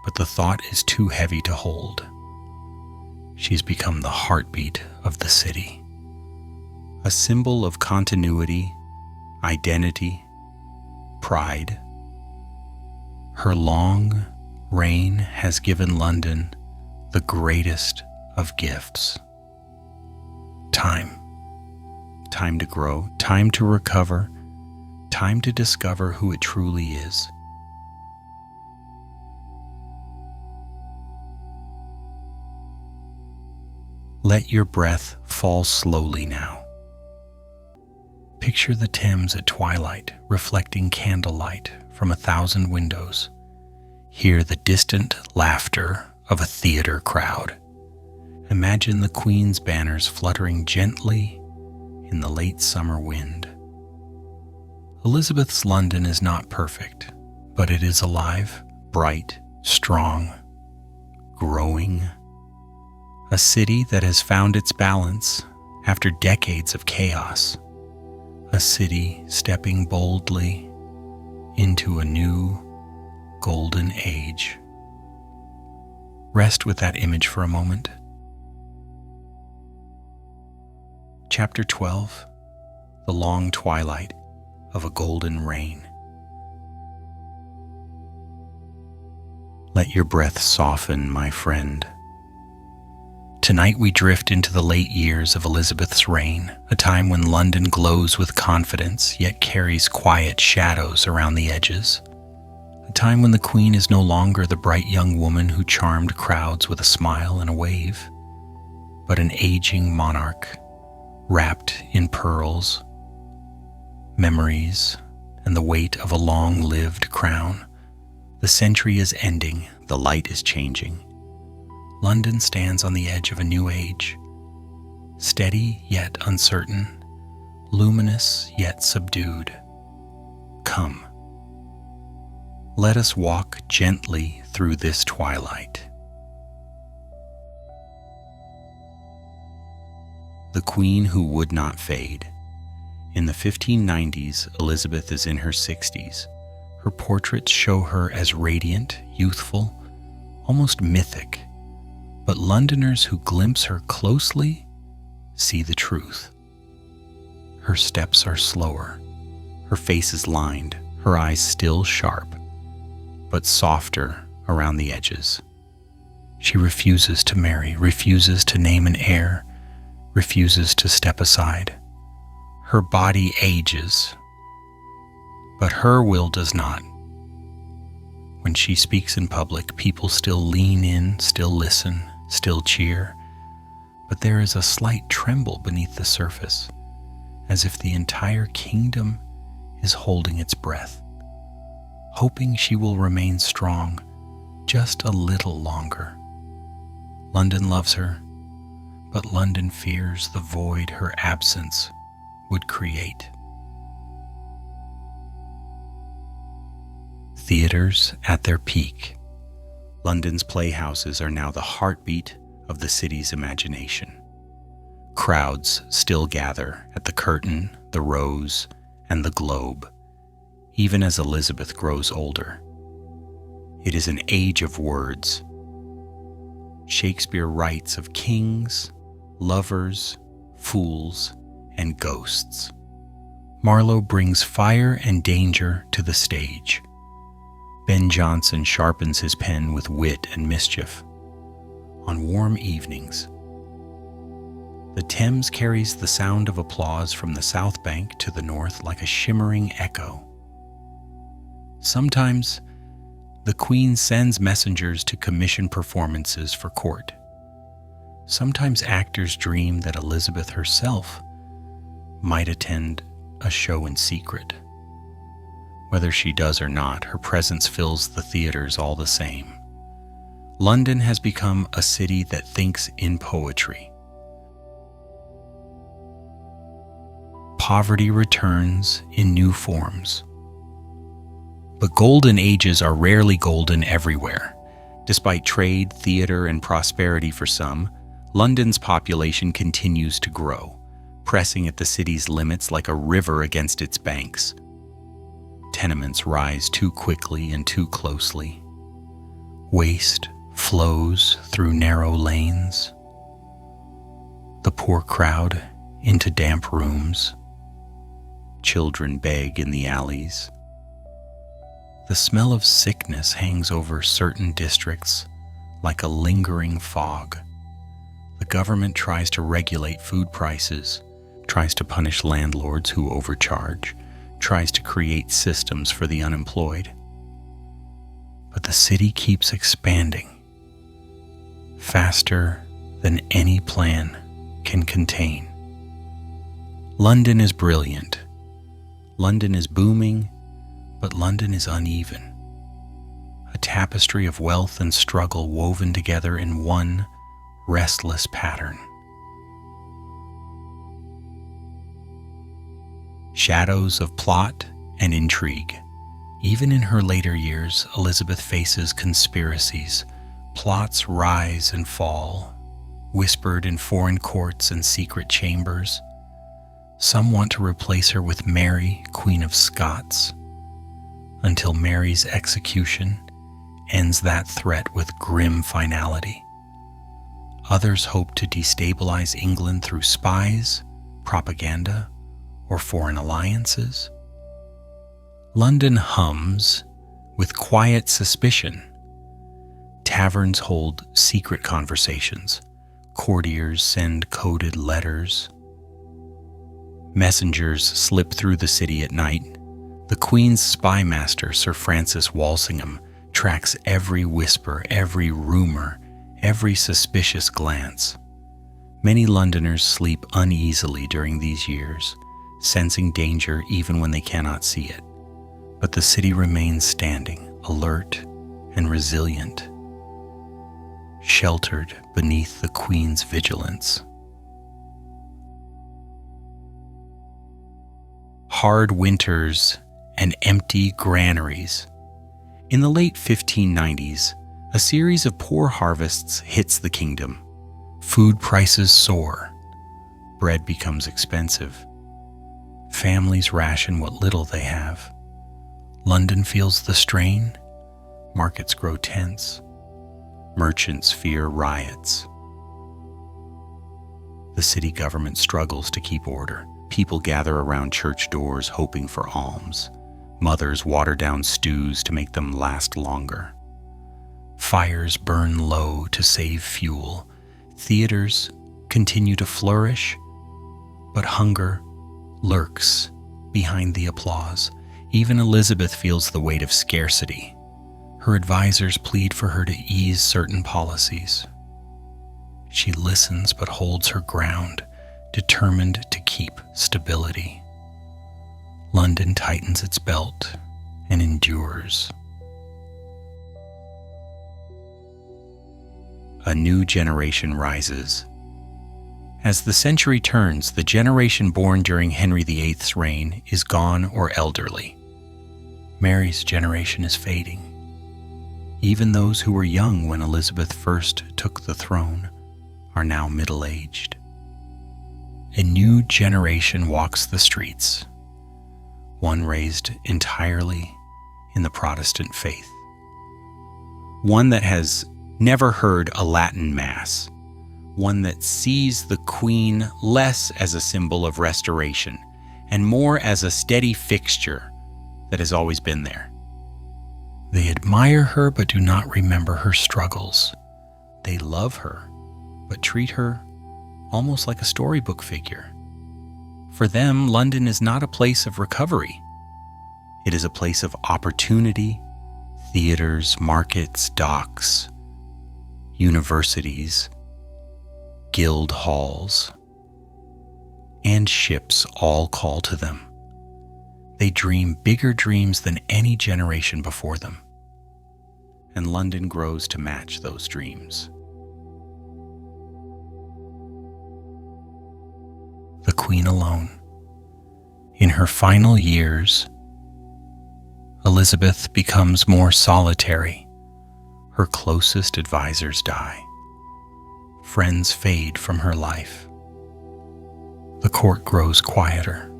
but the thought is too heavy to hold. She's become the heartbeat of the city, a symbol of continuity, identity, pride. Her long reign has given London the greatest of gifts. Time. Time to grow, time to recover, time to discover who it truly is. Let your breath fall slowly now. Picture the Thames at twilight, reflecting candlelight from 1,000 windows. Hear the distant laughter of a theater crowd. Imagine the Queen's banners fluttering gently in the late summer wind. Elizabeth's London is not perfect, but it is alive, bright, strong, growing. A city that has found its balance after decades of chaos. A city stepping boldly into a new golden age. Rest with that image for a moment. Chapter 12, The Long Twilight of a Golden Reign. Let your breath soften, my friend. Tonight we drift into the late years of Elizabeth's reign, a time when London glows with confidence yet carries quiet shadows around the edges. A time when the Queen is no longer the bright young woman who charmed crowds with a smile and a wave, but an aging monarch wrapped in pearls, memories, and the weight of a long-lived crown. The century is ending, the light is changing. London stands on the edge of a new age, steady yet uncertain, luminous yet subdued. Come, let us walk gently through this twilight. The Queen who would not fade. In the 1590s, Elizabeth is in her 60s. Her portraits show her as radiant, youthful, almost mythic. But Londoners who glimpse her closely see the truth. Her steps are slower, her face is lined, her eyes still sharp, but softer around the edges. She refuses to marry, refuses to name an heir, refuses to step aside. Her body ages, but her will does not. When she speaks in public, people still lean in, still listen, still cheer, but there is a slight tremble beneath the surface, as if the entire kingdom is holding its breath, hoping she will remain strong just a little longer. London loves her, but London fears the void her absence would create. Theaters at their peak. London's playhouses are now the heartbeat of the city's imagination. Crowds still gather at the Curtain, the Rose, and the Globe, even as Elizabeth grows older. It is an age of words. Shakespeare writes of kings, lovers, fools, and ghosts. Marlowe brings fire and danger to the stage. Ben Jonson sharpens his pen with wit and mischief. On warm evenings, the Thames carries the sound of applause from the south bank to the north like a shimmering echo. Sometimes, the Queen sends messengers to commission performances for court. Sometimes actors dream that Elizabeth herself might attend a show in secret. Whether she does or not, her presence fills the theaters all the same. London has become a city that thinks in poetry. Poverty returns in new forms. But golden ages are rarely golden everywhere. Despite trade, theater, and prosperity for some, London's population continues to grow, pressing at the city's limits like a river against its banks. Tenements rise too quickly and too closely. Waste flows through narrow lanes. The poor crowd into damp rooms. Children beg in the alleys. The smell of sickness hangs over certain districts like a lingering fog. The government tries to regulate food prices, tries to punish landlords who overcharge, tries to create systems for the unemployed. But the city keeps expanding, faster than any plan can contain. London is brilliant. London is booming, but London is uneven. A tapestry of wealth and struggle woven together in one restless pattern. Shadows of plot and intrigue. Even in her later years, Elizabeth faces conspiracies. Plots rise and fall, whispered in foreign courts and secret chambers. Some want to replace her with Mary, Queen of Scots, until Mary's execution ends that threat with grim finality. Others hope to destabilize England through spies, propaganda, or foreign alliances. London hums with quiet suspicion. Taverns hold secret conversations. Courtiers send coded letters. Messengers slip through the city at night. The Queen's spy master, Sir Francis Walsingham, tracks every whisper, every rumor, every suspicious glance. Many Londoners sleep uneasily during these years, sensing danger even when they cannot see it. But the city remains standing, alert and resilient, sheltered beneath the Queen's vigilance. Hard winters and empty granaries. In the late 1590s, a series of poor harvests hits the kingdom. Food prices soar. Bread becomes expensive. Families ration what little they have. London feels the strain. Markets grow tense. Merchants fear riots. The city government struggles to keep order. People gather around church doors hoping for alms. Mothers water down stews to make them last longer. Fires burn low to save fuel. Theaters continue to flourish, but hunger lurks behind the applause. Even Elizabeth feels the weight of scarcity. Her advisors plead for her to ease certain policies. She listens but holds her ground, determined to keep stability. London tightens its belt and endures. A new generation rises. As the century turns, the generation born during Henry VIII's reign is gone or elderly. Mary's generation is fading. Even those who were young when Elizabeth first took the throne are now middle-aged. A new generation walks the streets, one raised entirely in the Protestant faith, one that has never heard a Latin Mass, one that sees the Queen less as a symbol of restoration and more as a steady fixture that has always been there. They admire her but do not remember her struggles. They love her but treat her almost like a storybook figure. For them, London is not a place of recovery. It is a place of opportunity. Theaters, markets, docks, universities, guild halls, and ships all call to them. They dream bigger dreams than any generation before them, and London grows to match those dreams. The Queen alone. In her final years, Elizabeth becomes more solitary. Her closest advisors die. Friends fade from her life. The court grows quieter.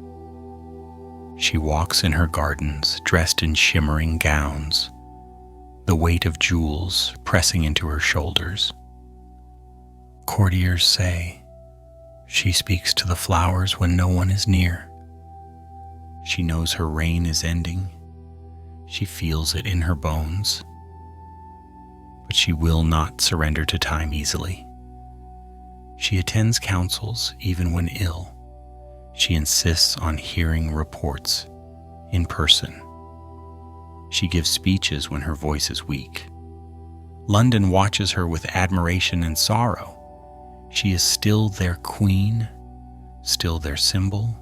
She walks in her gardens, dressed in shimmering gowns, the weight of jewels pressing into her shoulders. Courtiers say, she speaks to the flowers when no one is near. She knows her reign is ending. She feels it in her bones. But she will not surrender to time easily. She attends councils even when ill. She insists on hearing reports in person. She gives speeches when her voice is weak. London watches her with admiration and sorrow. She is still their queen, still their symbol,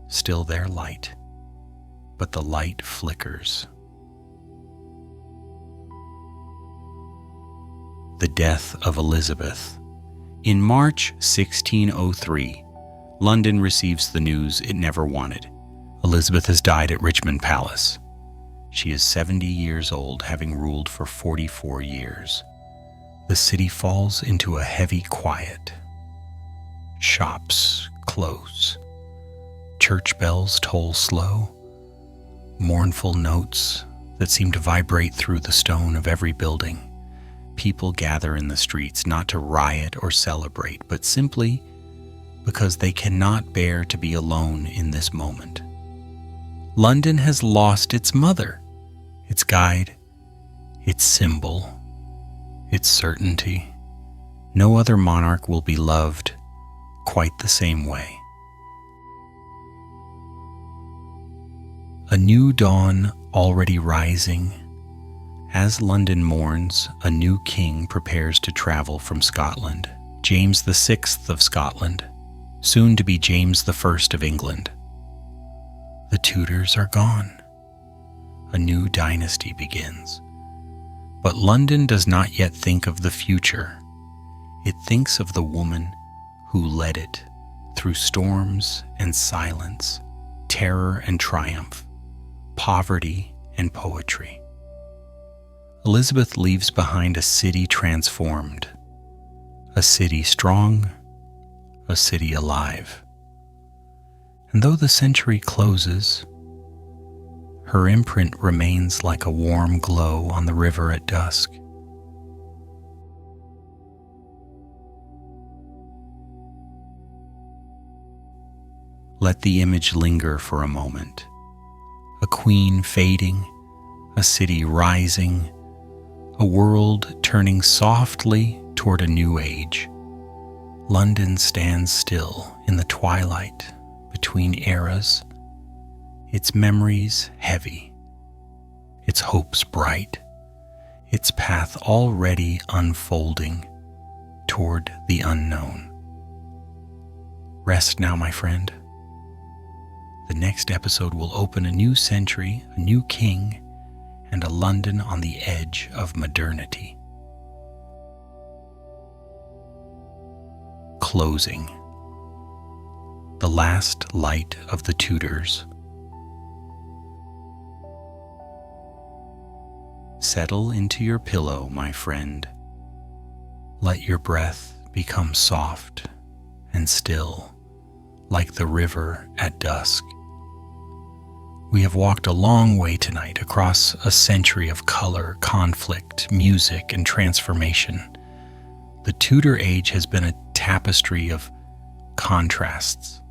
still their light. But the light flickers. The death of Elizabeth. In March 1603, London receives the news it never wanted. Elizabeth has died at Richmond Palace. She is 70 years old, having ruled for 44 years. The city falls into a heavy quiet. Shops close. Church bells toll slow. Mournful notes that seem to vibrate through the stone of every building. People gather in the streets not to riot or celebrate, but simply because they cannot bear to be alone in this moment. London has lost its mother, its guide, its symbol, its certainty, No other monarch will be loved quite the same way. A new dawn already rising. As London mourns, a new king prepares to travel from Scotland. James VI of Scotland, soon to be James I of England. The Tudors are gone. A new dynasty begins. But London does not yet think of the future. It thinks of the woman who led it through storms and silence, terror and triumph, poverty and poetry. Elizabeth leaves behind a city transformed, a city strong, a city alive. And though the century closes, her imprint remains like a warm glow on the river at dusk. Let the image linger for a moment. A queen fading, a city rising, a world turning softly toward a new age. London stands still in the twilight between eras, its memories heavy, its hopes bright, its path already unfolding toward the unknown. Rest now, my friend. The next episode will open a new century, a new king, and a London on the edge of modernity. Closing. The last light of the Tudors. Settle into your pillow, my friend. Let your breath become soft and still, like the river at dusk. We have walked a long way tonight across a century of color, conflict, music, and transformation. The Tudor age has been a tapestry of contrasts.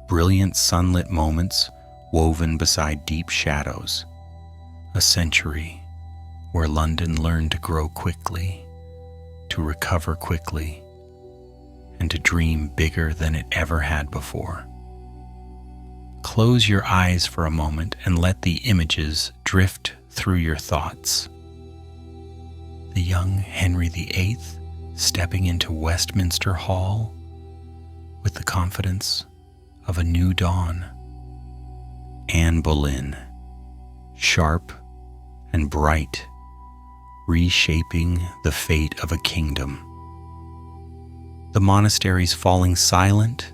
Brilliant sunlit moments woven beside deep shadows. A century where London learned to grow quickly, to recover quickly, and to dream bigger than it ever had before. Close your eyes for a moment and let the images drift through your thoughts. The young Henry VIII stepping into Westminster Hall with the confidence of a new dawn. Anne Boleyn, sharp and bright, reshaping the fate of a kingdom. The monasteries falling silent,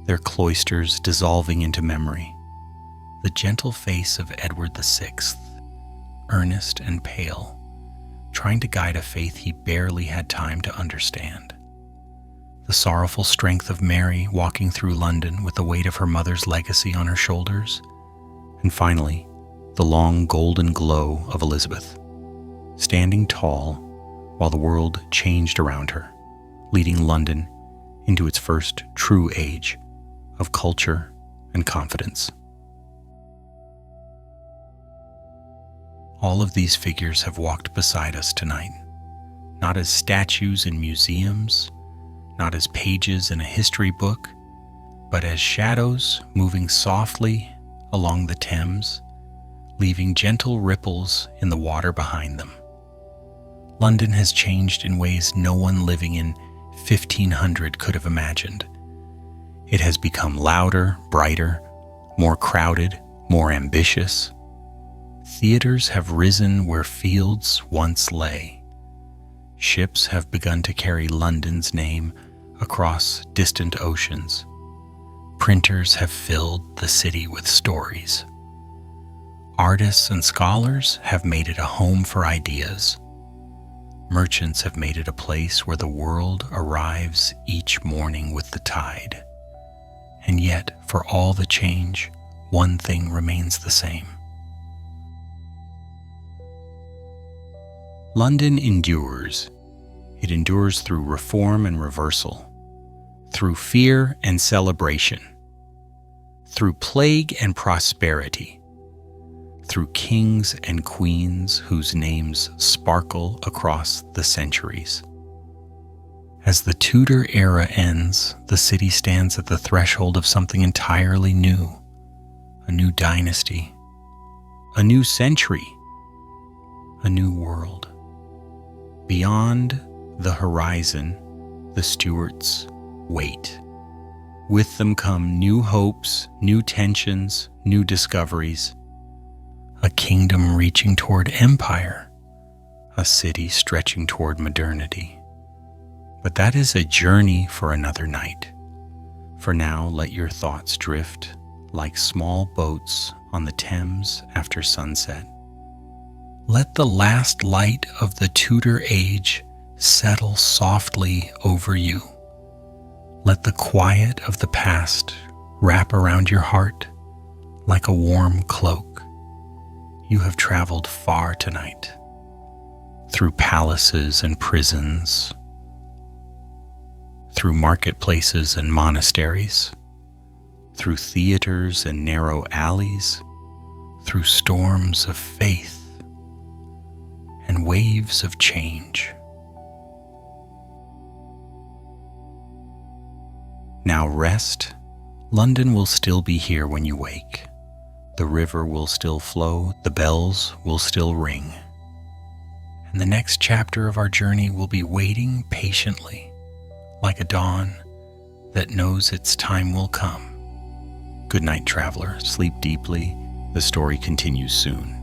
their cloisters dissolving into memory. The gentle face of Edward VI, earnest and pale, trying to guide a faith he barely had time to understand. The sorrowful strength of Mary walking through London with the weight of her mother's legacy on her shoulders. And finally, the long golden glow of Elizabeth, standing tall while the world changed around her, leading London into its first true age of culture and confidence. All of these figures have walked beside us tonight, not as statues in museums, not as pages in a history book, but as shadows moving softly along the Thames, leaving gentle ripples in the water behind them. London has changed in ways no one living in 1500 could have imagined. It has become louder, brighter, more crowded, more ambitious. Theaters have risen where fields once lay. Ships have begun to carry London's name across distant oceans. Printers have filled the city with stories. Artists and scholars have made it a home for ideas. Merchants have made it a place where the world arrives each morning with the tide. And yet, for all the change, one thing remains the same. London endures. It endures through reform and reversal, through fear and celebration, through plague and prosperity, through kings and queens whose names sparkle across the centuries. As the Tudor era ends, the city stands at the threshold of something entirely new. A new dynasty, a new century, a new world. Beyond the horizon, the Stuarts wait. With them come new hopes, new tensions, new discoveries. A kingdom reaching toward empire, a city stretching toward modernity. But that is a journey for another night. For now, let your thoughts drift like small boats on the Thames after sunset. Let the last light of the Tudor age settle softly over you. Let the quiet of the past wrap around your heart like a warm cloak. You have traveled far tonight, through palaces and prisons, through marketplaces and monasteries, through theaters and narrow alleys, through storms of faith and waves of change. Now rest. London will still be here when you wake. The river will still flow, the bells will still ring. And the next chapter of our journey will be waiting patiently, like a dawn that knows its time will come. Good night, traveler. Sleep deeply. The story continues soon.